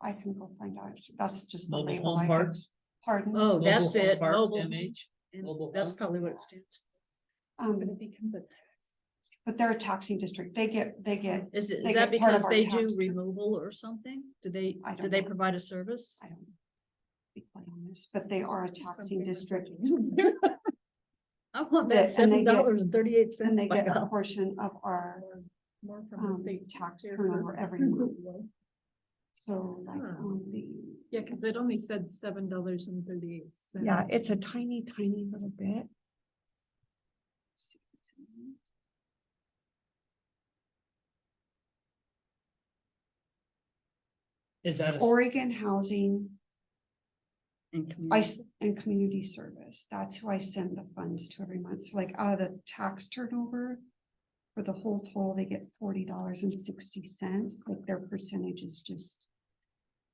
I can go find out. That's just the Mobile label. home I have. parks? Pardon? Oh, Mobile that's home it, parks, mobile, MH, and mobile that's home. probably what it stands But it becomes a tax. But they're a taxing district. They get, for. Is it, They is that get part of because our they do tax too. removal or something? Do they, I do don't they know. provide a service? I don't know. To be quite honest, but they are a taxing Something like district. I want That- that and they get- $7.38. And they by get a God. portion of our More from the state tax here. turnover every month. So like Huh. on the, Yeah, because it only said $7.38. yeah, it's a tiny, tiny little bit. Is that a, Oregon Housing And and Community Service. That's who I send the funds to every month. So like out of the tax turnover for the whole total, they get $40.60. Like their percentage is just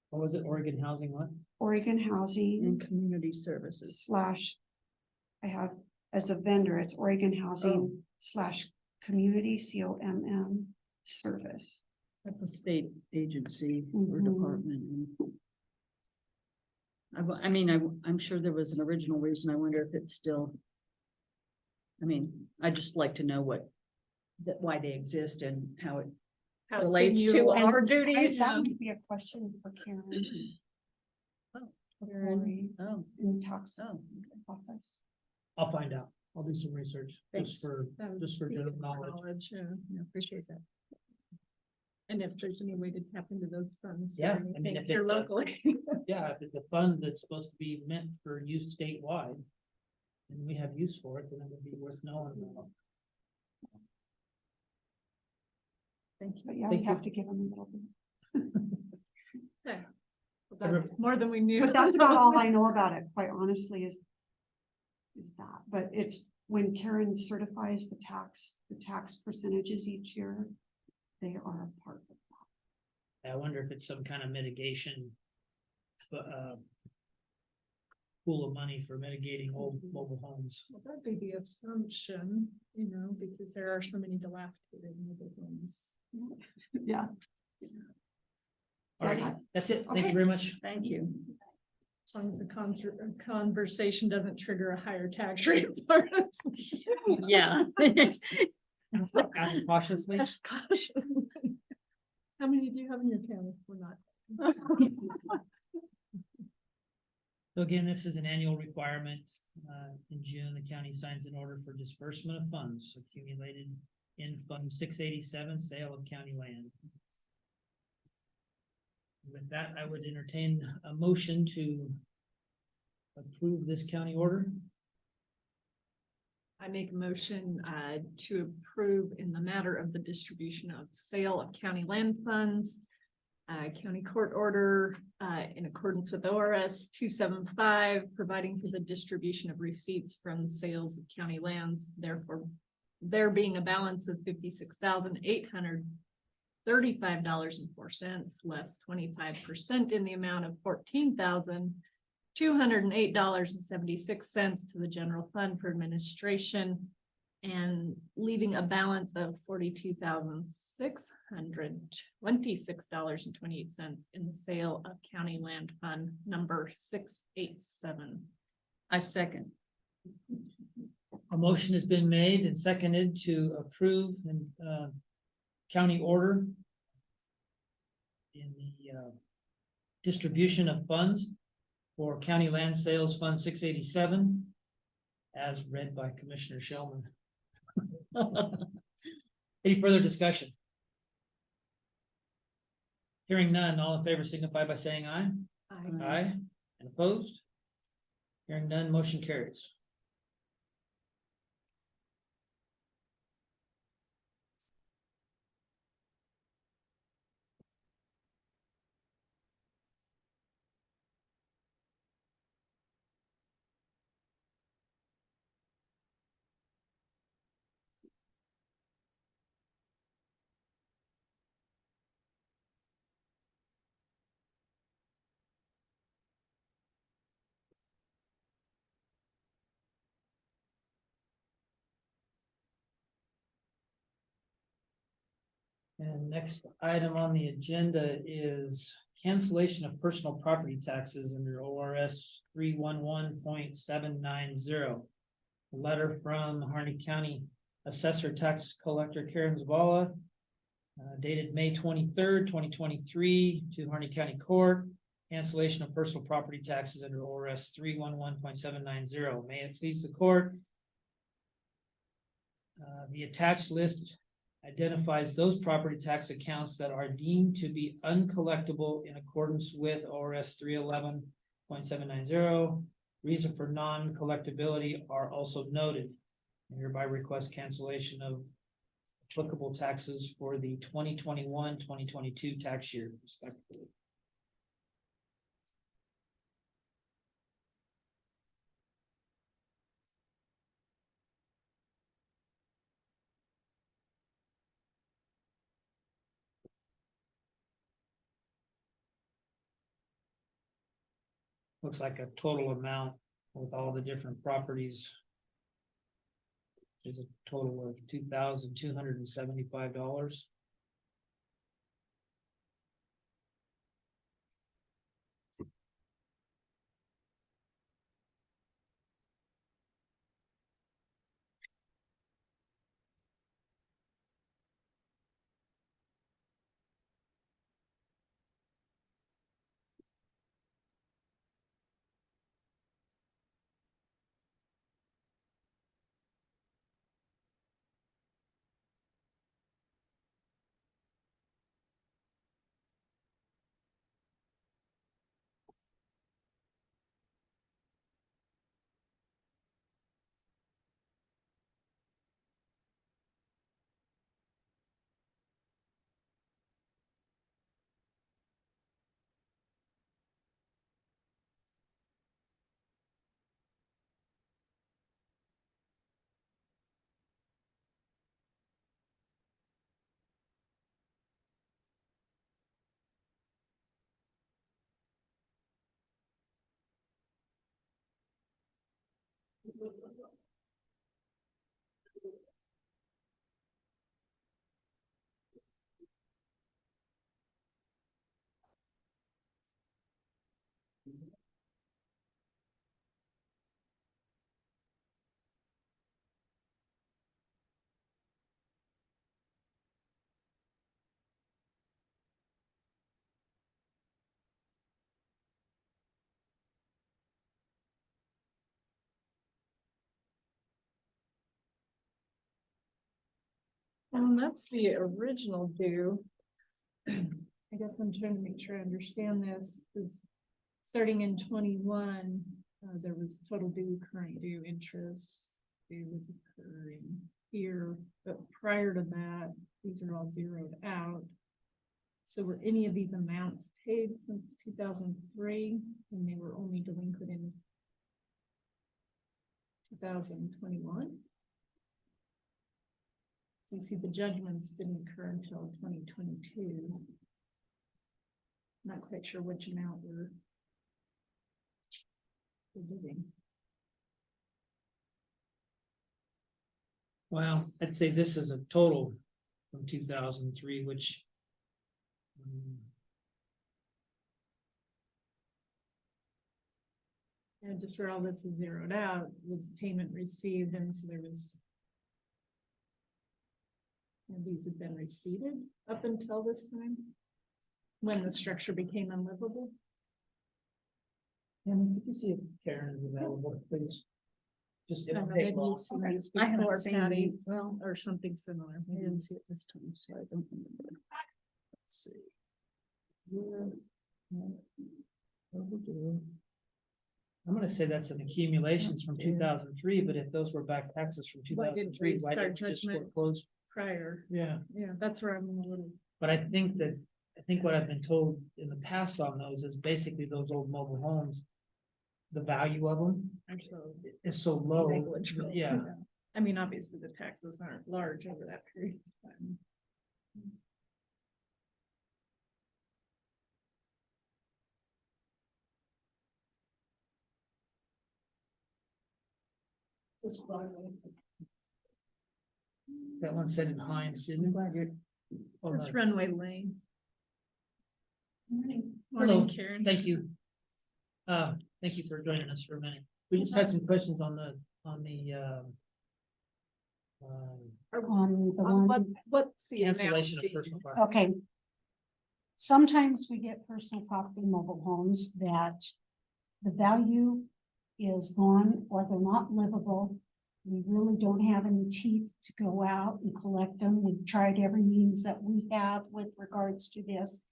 what was it, Oregon Housing what? Oregon Housing and community services. slash, I have as a vendor, it's Oregon Housing slash Community, COMM service. That's a state agency or Mhm. department. and I mean, I'm sure there was an original reason. I wonder if it's still. I mean, I'd just like to know why they exist and how it How it's relates being to utilized. our And duties. that would be a question for Karen. Karen. Lori Oh, in the tax oh, office. I'll find out. I'll do some research, Thanks. just for, That would just for be general good knowledge. Yeah. yeah, appreciate that. And if there's any way to tap into those funds. for Yeah, I mean, anything if here it's a- locally. Yeah, if it's a fund that's supposed to be meant for use statewide, and we have use for it, then it would be worth knowing about. Thank you. But yeah, Thank we you. have to give them a little bit. Okay. Well, that's more than we knew. But that's about all I know about it, quite honestly, is that, but it's when Karen certifies the tax percentages each year, they are a part of that. I wonder if it's some kind of mitigation. Pool of money for mitigating old mobile homes. Well, that'd be the assumption, because there are so many dilapidated mobile homes. Yeah. All right, that's it. Thank you Okay. very much. Thank you. As long as the conversation doesn't trigger a higher tax rate for us. Yeah. Ask cautiously. Just cautious. How many do you have in your county? We're not. So again, this is an annual requirement. In June, the county signs an order for disbursement of funds accumulated in Fund 687, sale of county land. With that, I would entertain a motion to approve this county order. I make a motion to approve in the matter of the distribution of sale of county land funds. County court order in accordance with ORS 275, providing for the distribution of receipts from sales of county lands. Therefore, there being a balance of $56,835.04, less 25% in the amount of $14,208.76 to the general fund for administration, and leaving a balance of $42,626.28 in the sale of county land fund number 687. I second. A motion has been made and seconded to approve and county order in the distribution of funds for County Land Sales Fund 687 as read by Commissioner Shellman. Any further discussion? Hearing none, all in favor signify by saying aye. Aye. And opposed? Hearing none, motion carries. And next item on the agenda is cancellation of personal property taxes under ORS 311.790. A letter from Harney County Assessor Tax Collector Karen Zavala, dated May 23rd, 2023, to Harney County Court. Cancellation of personal property taxes under ORS 311.790. May it please the court. The attached list identifies those property tax accounts that are deemed to be uncollectible in accordance with ORS 311.790. Reason for non-collectability are also noted. I hereby request cancellation of applicable taxes for the 2021-2022 tax year respectively. Looks like a total amount with all the different properties is a total of $2,275. And that's the original due. I guess I'm trying to make sure I understand this, is starting in 21, there was total due, current due, interest due was occurring here, but prior to that, these are all zeroed out. So were any of these amounts paid since 2003, and they were only delinquent in 2021? So you see, the judgments didn't occur until 2022. Not quite sure which amount we're living. Well, I'd say this is a total from 2003, which And just where all this is zeroed out, was payment received, and so there was. And these have been received up until this time, when the structure became unlivable. And did you see if Karen is available, please? Just I if don't know, they maybe will. you've seen Okay. these I haven't before, seen Patty, any- well, or something similar. I didn't see it this time, so I don't remember. Let's see. I'm gonna say that's an accumulations from Yeah. 2003, but if those were back taxes from two Why thousand didn't three, we why start didn't we just judgment? foreclose? Prior, Yeah, yeah, that's where I'm a little. but I think what I've been told in the past on those is basically those old mobile homes. The value of them is so low, Negligible. yeah. I mean, obviously the taxes aren't large over that period of time. That one said in Hines, didn't it? Oh, It's no. Runway Lane. Morning. Hello, Morning, Karen. thank you. Thank you for joining us for a minute. We just had some questions on the. On the On one. what's the amount Cancellation of being- personal property. Okay. Sometimes we get personal property mobile homes that the value is gone or they're not livable. We really don't have any teeth to go out and collect them. We've tried every means that we have with regards to this.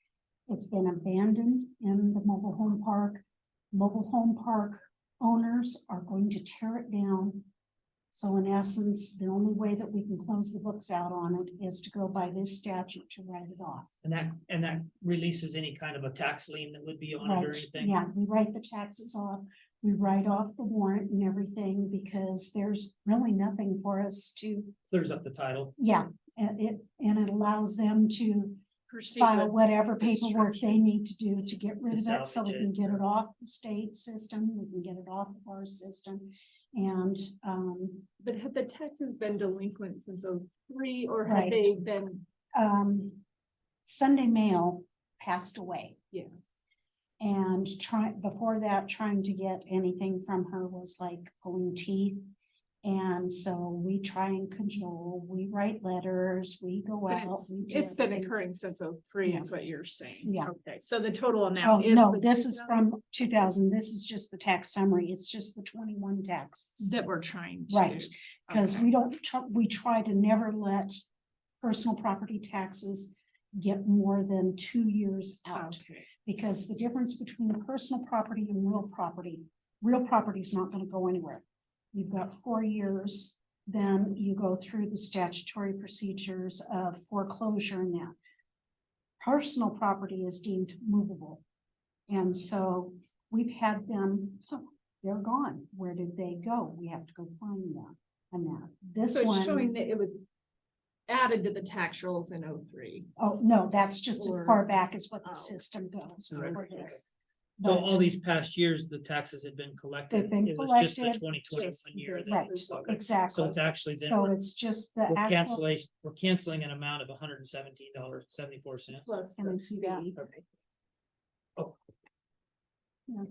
It's been abandoned in the mobile home park. Mobile home park owners are going to tear it down. So in essence, the only way that we can close the books out on it is to go by this statute to write it off. And that releases any kind of a tax lien that would be on it or Right, anything. yeah, we write the taxes off, we write off the warrant and everything because there's really nothing for us to, Clears up the title. yeah. And it allows them to Proceed file with whatever paperwork they construction. need to do to get rid To of it, so we salvage can it, get or- it off the state system, we can get it off of our system. And, But have the taxes been delinquent since 03, or have Right. they been? Sunday Mail passed away. Yeah. And before that, trying to get anything from her was like pulling teeth. And so we try and cajole, we write letters, we go But out. we do It's been everything. occurring since 03 Yeah. is what you're saying. Yeah. Okay, so the total Oh, amount is. no, the this is 2,000 from 2000, this is just the tax summary, it's just the 21 taxes. that we're trying to. Right, because Okay. we don't, we try to never let personal property taxes get more than 2 years out. Okay, Because the difference between personal property and real property is not gonna go anywhere. You've got 4 years, then you go through the statutory procedures of foreclosure and that. Personal property is deemed movable. And so we've had them, they're gone. Where did they go? We have to go find them and that. This so it's showing one, that it was added to the tax rolls in 03. oh, no, that's just as Or- far back as what the Oh. system goes Right. for this. So But- all these past years, the taxes have been collected. They've been It was just the collected, 2021 just year. this. that- Right, Okay. So exactly. it's actually then So it's just the we're actual, canceling an amount of $117.74. Plus Can I the see that? fee. Oh. Yeah.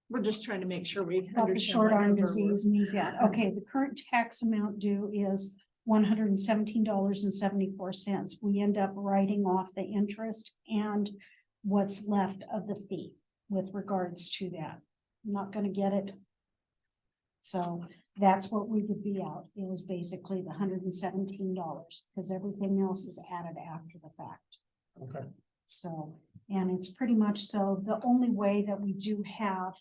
We're just trying to make sure we got the understand. short what arm number we're- disease, need that. Okay, the current tax amount due is $117.74. We end up writing off the interest and what's left of the fee with regards to that. I'm not gonna get it. So that's what we would be out, is basically the $117, because everything else is added after the fact. Okay. So, and it's pretty much so, the only way that we do have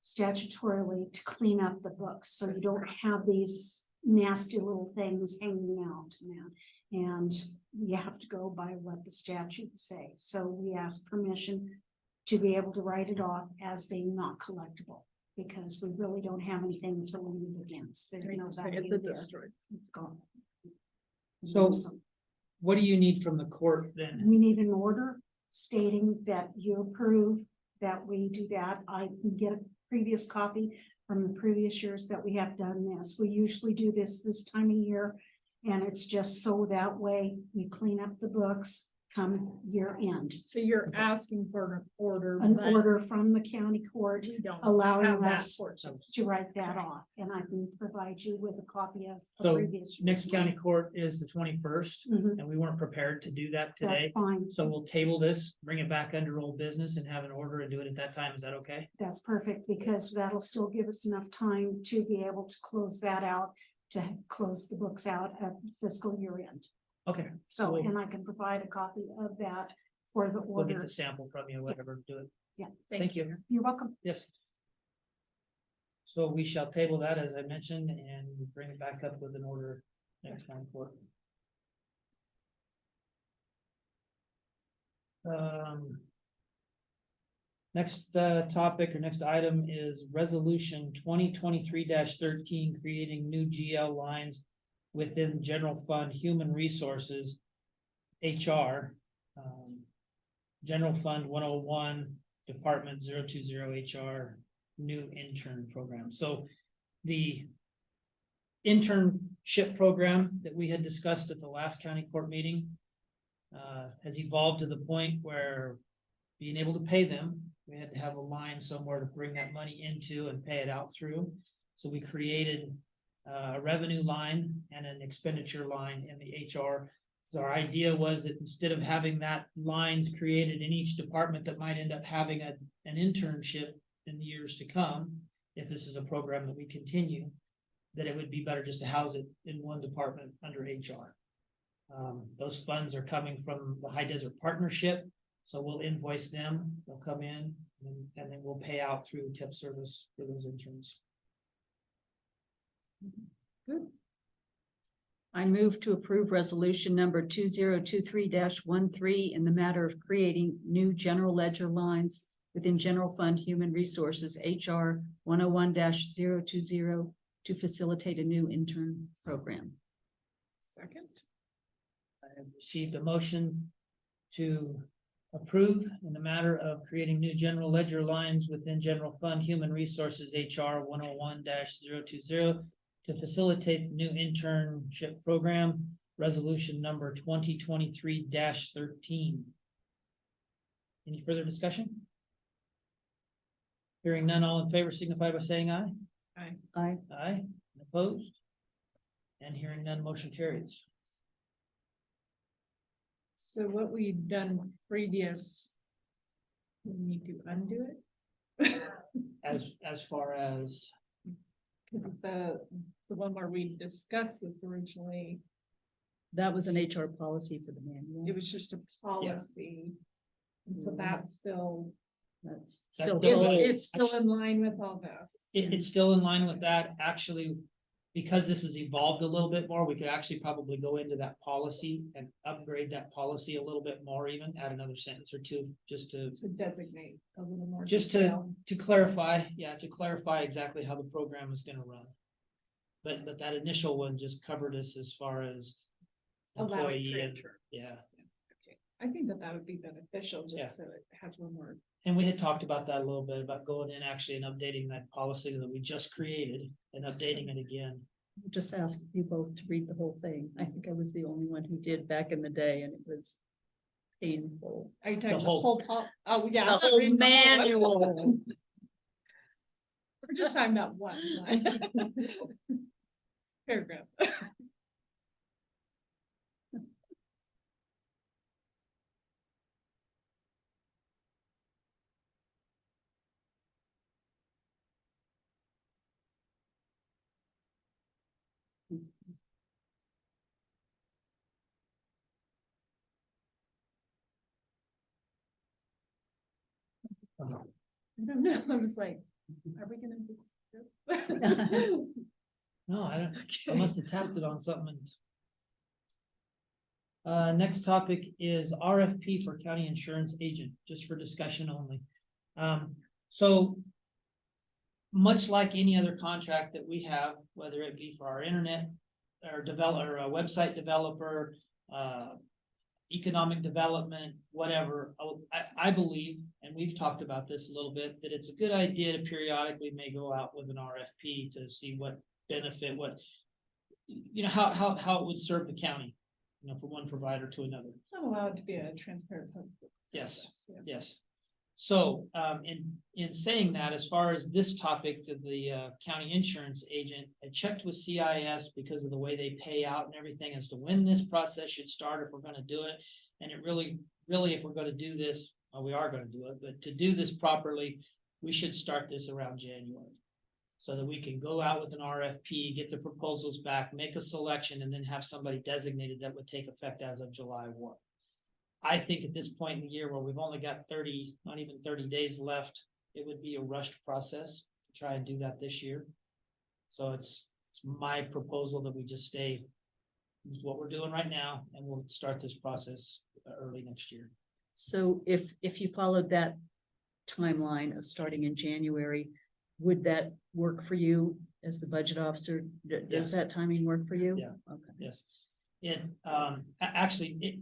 statutorily to clean up the books, so you don't have these nasty little things hanging out now. And you have to go by what the statutes say. So we ask permission to be able to write it off as being not collectible, because we really don't have anything to lien it against. There's no It's value a there. destroyed. It's gone. So what do you need from the court then? We need an order stating that you approve that we do that. I can get a previous copy from the previous years that we have done this. We usually do this time of year. And it's just so that way we clean up the books, come year end. So you're asking for an order. An but order from the county court we don't allowing have that us portion. to write that off, and I can provide you with a copy of the So previous. next county court is the 21st, Mhm, and we weren't prepared to do that that's today. fine, So we'll table this, bring it back under old business and have an order and do it at that time. Is that okay? that's perfect, because that'll still give us enough time to be able to close that out, to close the books out at fiscal year end. Okay, So, Cool. and I can provide a copy of that for the we'll get order. the sample from you, whatever, do it. Yeah. Thank you. You're welcome. Yes. So we shall table that, as I mentioned, and bring it back up with an order next county court. Next topic or next item is resolution 2023-13, creating new GL lines within general fund human resources, HR. General fund 101, department 020 HR, new intern program. So the internship program that we had discussed at the last county court meeting has evolved to the point where being able to pay them, we had to have a line somewhere to bring that money into and pay it out through. So we created a revenue line and an expenditure line in the HR. So our idea was that instead of having that lines created in each department that might end up having an internship in the years to come, if this is a program that we continue, that it would be better just to house it in one department under HR. Those funds are coming from the High Desert Partnership, so we'll invoice them, they'll come in, and then we'll pay out through tip service for those interns. I move to approve resolution number 2023-13 in the matter of creating new general ledger lines within general fund human resources HR 101-020 to facilitate a new intern program. Second. I have received a motion to approve in the matter of creating new general ledger lines within general fund human resources HR 101-020 to facilitate the new internship program, resolution number 2023-13. Any further discussion? Hearing none, all in favor signify by saying aye. Aye. Aye. Aye, opposed? And hearing none, motion carries. So what we've done previous, we need to undo it. As far as, Cause the one where we discussed this originally, That was an HR policy for the manual. it was just a policy. And so that's still, That's That's still. still- it's still in line with all this. it's still in line with that, actually, because this has evolved a little bit more, we could actually probably go into that policy and upgrade that policy a little bit more, even add another sentence or two, just to To designate a little more. Just detail. to clarify, to clarify exactly how the program is gonna run. But that initial one just covered us as far as Allowing employee for and, interns. yeah. Okay. I think that would be beneficial, Yeah. just so it has one more. And we had talked about that a little bit, about going in actually and updating that policy that we just created and updating it again. Just ask you both to read the whole thing. I think I was the only one who did back in the day and it was painful. Are you talking the whole- whole oh, yeah. The I'm not whole reading the whole one. manual. We're just talking about one line. Paragraph. I don't know, I was like, are we gonna be? No, I must have tapped it on something. Next topic is RFP for county insurance agent, just for discussion only. So much like any other contract that we have, whether it be for our internet or developer, a website developer, economic development, whatever, I believe, and we've talked about this a little bit, that it's a good idea to periodically may go out with an RFP to see what benefit, what, how it would serve the county. you know, from one provider to another. I'm allowed to be a transparent. public Yes, process, yeah. yes. So, in saying that, as far as this topic to the, county insurance agent, I checked with CIS because of the way they pay out and everything as to when this process should start, if we're gonna do it. And it really, if we're gonna do this, well, we are gonna do it, but to do this properly, we should start this around January. So that we can go out with an RFP, get the proposals back, make a selection, and then have somebody designated that would take effect as of July 1. I think at this point in the year where we've only got 30, not even 30 days left, it would be a rushed process to try and do that this year. So it's my proposal that we just stay with what we're doing right now, and we'll start this process early next year. So if you followed that timeline of starting in January, would that work for you as the budget officer? Does Yes. that timing work for you? Yeah. Okay. Yes. Actually,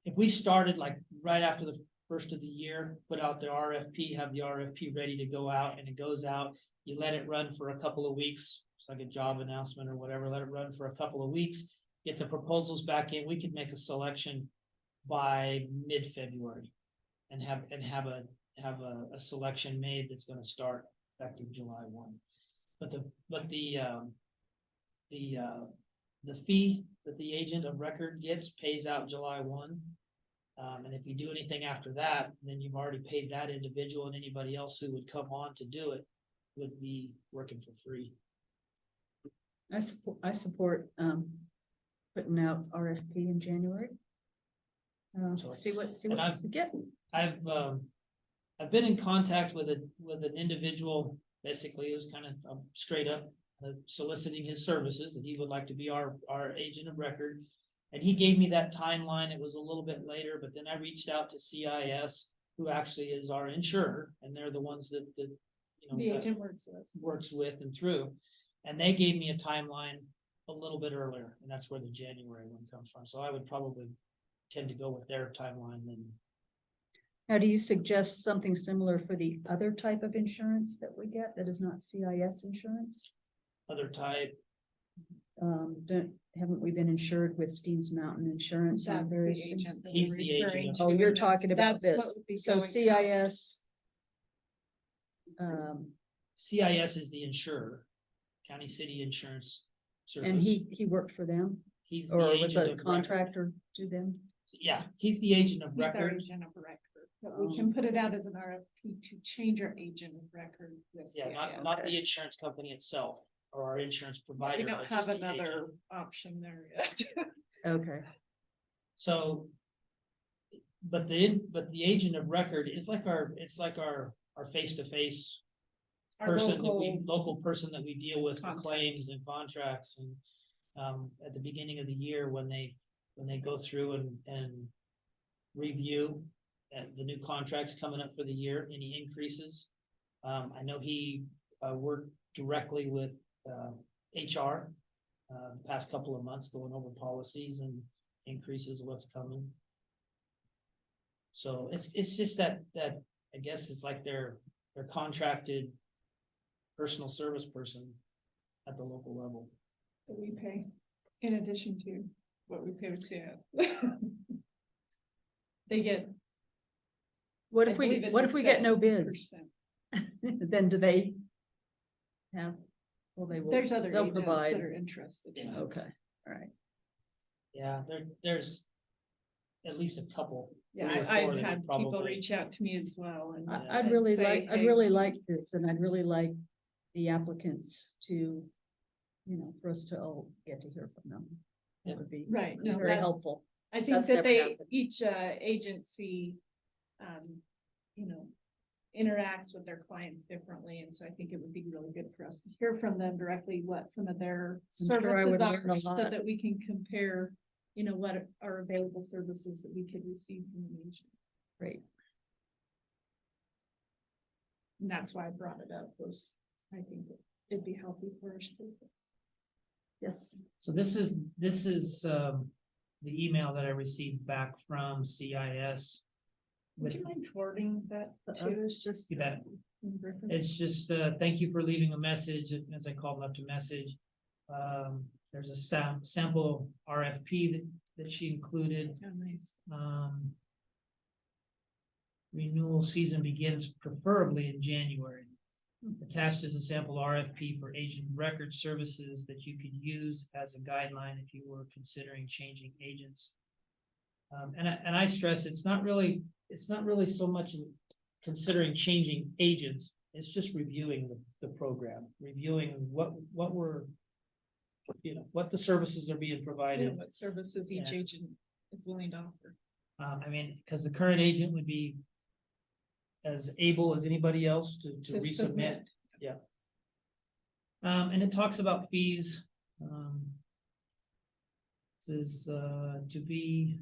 if we started like right after the first of the year, put out the RFP, have the RFP ready to go out, and it goes out, you let it run for a couple of weeks. It's like a job announcement or whatever, let it run for a couple of weeks, get the proposals back in, we could make a selection by mid-February. And have a selection made that's gonna start effective July 1. But the fee that the agent of record gets pays out July 1. And if you do anything after that, then you've already paid that individual, and anybody else who would come on to do it would be working for free. I support putting out RFP in January. So- See what And we get. I've been in contact with an individual, basically, who's kind of straight up soliciting his services, that he would like to be our agent of record. And he gave me that timeline. It was a little bit later, but then I reached out to CIS, who actually is our insurer, and they're the ones that you know, The that agent works with. and through. And they gave me a timeline a little bit earlier, and that's where the January one comes from. So I would probably tend to go with their timeline than. Now, do you suggest something similar for the other type of insurance that we get that is not CIS insurance? Other type, Haven't we been insured with Steens Mountain Insurance? on That's the various things? agent. that He's we're the agent referring of- to, Oh, you're and talking about that's what this. would be So going out. CIS. CIS is the insurer, County City Insurance Service. And he worked for them, He's the or was agent a of record. contractor to them? Yeah, he's the agent of He's our record. agent of record, but we can put it out as an RFP to change our agent of record with Yeah, CIS. not the insurance company itself or our insurance provider. We don't but have just the another agent. option there yet. Okay, So. But the agent of record is like our face-to-face Our person that we, local- local person that we deal with for Contact. claims and contracts and. At the beginning of the year, when they go through and review the new contracts coming up for the year, any increases. I know he worked directly with HR the past couple of months, going over policies and increases of what's coming. So it's just that I guess it's like their contracted personal service person at the local level. That we pay in addition to what we pay with CIS. They get. what I if we, believe it's what a if we get no bids? 7%. Then do they have, well, they will, There's other they'll agents provide. that are interested in it. Okay, all right. Yeah, there's at least a couple. Yeah, 3 or 4 I've that would had people probably- reach out to me as well and. I'd and really say, I'd "Hey, really like this, and I'd really like the applicants to, for us to all get to hear from them. Yeah. That would be Right, no, very that, helpful. I think That's that never they, happened. each agency, interacts with their clients differently, and so I think it would be really good for us to hear from them directly what some of their I'm sure I services would learn a are, so lot. that we can compare, what are available services that we could receive from the agent. Great. And that's why I brought it up, was I think it'd be healthy for us to. Yes. So this is the email that I received back from CIS. Would you mind forwarding that to us? Just. You bet. in reference? It's just, thank you for leaving a message, and as I called left a message. There's a sample RFP that she included. Oh, nice. Renewal season begins preferably in January. Attached is a sample RFP for agent record services that you could use as a guideline if you were considering changing agents. And I stress, it's not really so much considering changing agents. It's just reviewing the program, reviewing what we're, what the services are being provided. What services each Yeah. agent is willing to offer. I mean, because the current agent would be as able as anybody else to resubmit. submit. Yeah. And it talks about fees. Says, to be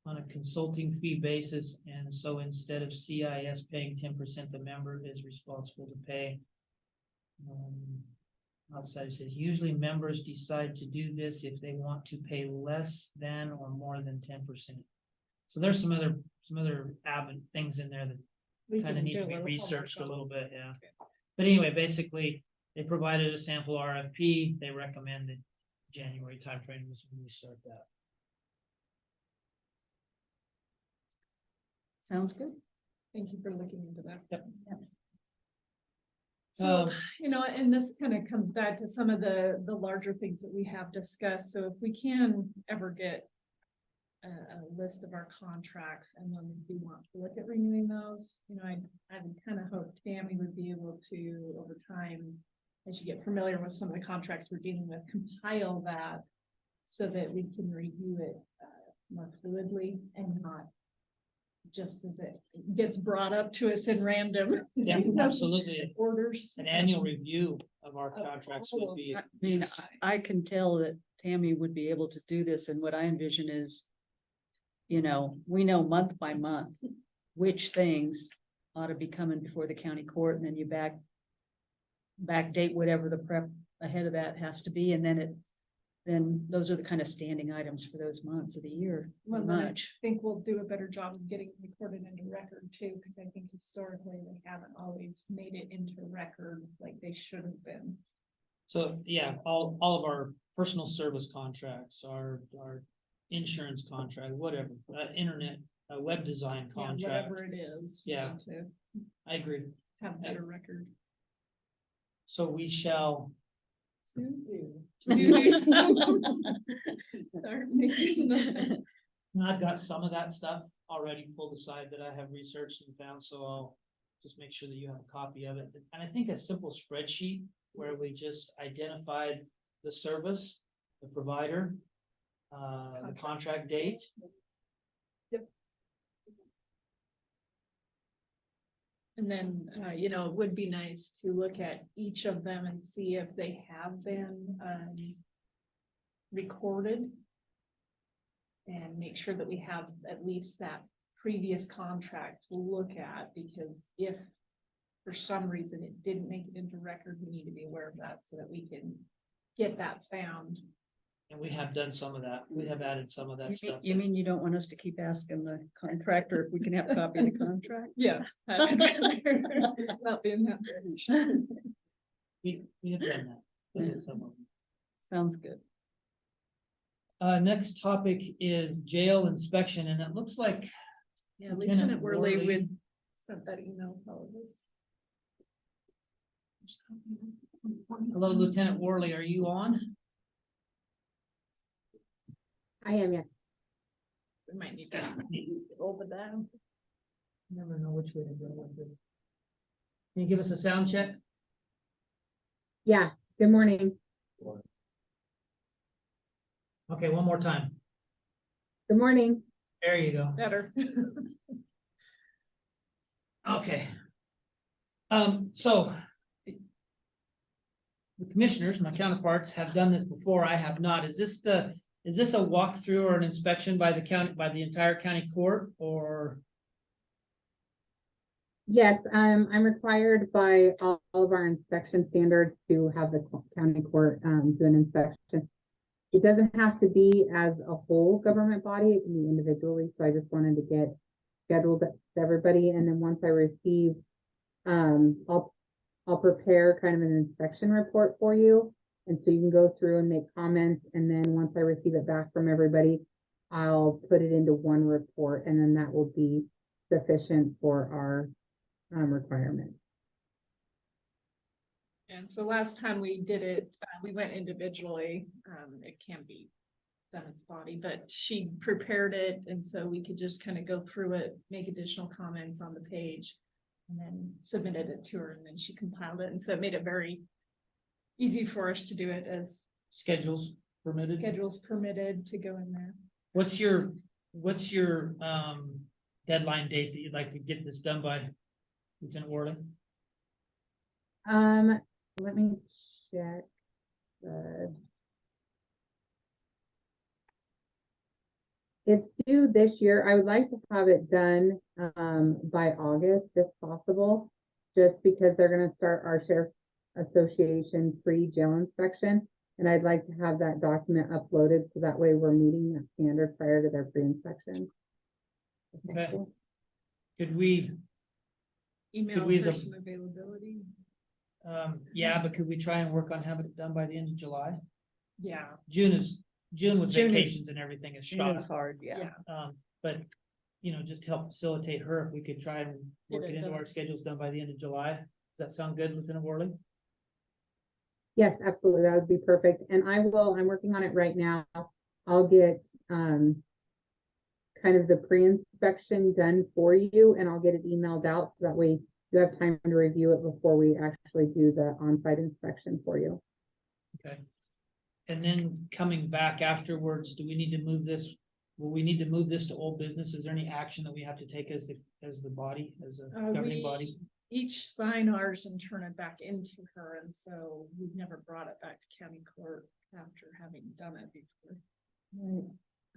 on a consulting fee basis, and so instead of CIS paying 10%, the member is responsible to pay. Outside it says, usually members decide to do this if they want to pay less than or more than 10%. So there's some other things in there that We kind of can need do to be little researched a homework on little bit, yeah. But anyway, basically, they provided a sample RFP. They recommended January timeframe was when we start that. Sounds good. Thank you for looking into that. Yep. So, and this kind of comes back to some of the larger things that we have discussed. So if we can ever get a list of our contracts and when we do want to look at renewing those, I kind of hope Tammy would be able to, over time, as you get familiar with some of the contracts we're dealing with, compile that so that we can review it more fluidly and not just as it gets brought up to us in random. Yeah, absolutely. Orders. An annual review of our contracts would be. I mean, I can tell that Tammy would be able to do this, and what I envision is, we know month by month which things ought to be coming before the county court, and then you backdate whatever the prep ahead of that has to be, and then those are the kind of standing items for those months of the year. Well, pretty then I much. think we'll do a better job of getting recorded into record too, because I think historically they haven't always made it into record like they should have been. So, yeah, all of our personal service contracts, our insurance contract, whatever, internet, web design Yeah, contract. whatever it is. we Yeah. need To I agree. have better record. So we shall. Start making them. I've got some of that stuff already pulled aside that I have researched and found, so I'll just make sure that you have a copy of it. And I think a simple spreadsheet where we just identified the service, the provider, the contract date. And then, it would be nice to look at each of them and see if they have been, recorded. And make sure that we have at least that previous contract to look at, because if for some reason it didn't make it into record, we need to be aware of that so that we can get that found. And we have done some of that. We have added some of that stuff. You mean you don't want us to keep asking the contractor if we can have a copy of the contract? Yes. Not being that. We have done that. We did some of them. Sounds good. Next topic is jail inspection, and it looks like. Yeah, Lieutenant Lieutenant Worley Worley. would sent that email to all of us. Hello, Lieutenant Worley, are you on? I am, yes. We might need to over that. Never know which way to go with it. Can you give us a sound check? Yeah, good morning. Okay, one more time. Good morning. There you go. Better. Okay. So. The commissioners, my counterparts, have done this before. I have not. Is this a walkthrough or an inspection by the entire county court, or? Yes, I'm required by all of our inspection standards to have the county court do an inspection. It doesn't have to be as a whole government body, it can be individually, so I just wanted to get scheduled to everybody, and then once I receive, I'll prepare kind of an inspection report for you, and so you can go through and make comments, and then once I receive it back from everybody, I'll put it into one report, and then that will be sufficient for our requirement. And so last time we did it, we went individually, it can be done as a body, but she prepared it, and so we could just kind of go through it, make additional comments on the page. And then submitted it to her, and then she compiled it, and so it made it very easy for us to do it as Schedules permitted? schedules permitted to go in there. What's your deadline date that you'd like to get this done by, Lieutenant Worley? Let me check. It's due this year. I would like to have it done by August if possible, just because they're gonna start our Sheriff's Association pre-jail inspection. And I'd like to have that document uploaded, so that way we're meeting that standard prior to their pre-inspection. Okay. Could we, Email we as a- for some availability. yeah, but could we try and work on having it done by the end of July? Yeah, June with June is- vacations and everything is June is shot. hard, yeah. yeah. But, you know, just to help facilitate her, if we could try and work Get it it into done. our schedules done by the end of July. Does that sound good, Lieutenant Worley? Yes, absolutely. That would be perfect. And I'm working on it right now. I'll get kind of the pre-inspection done for you, and I'll get it emailed out, so that way you have time to review it before we actually do the on-site inspection for you. Okay. And then coming back afterwards, do we need to move this? Will we need to move this to old business? Is there any action that we have to take as the body, as a governing body? Each sign ours and turn it back into her, and so we've never brought it back to county court after having done it before. Right.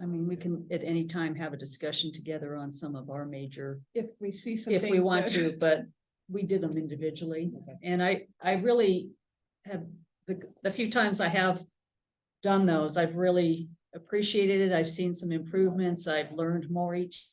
I mean, we can at any time have a discussion together on some of our major, If we see some if we things want that- to, but we did them individually. Okay. And I really have, the few times I have done those, I've really appreciated it. I've seen some improvements. I've learned more each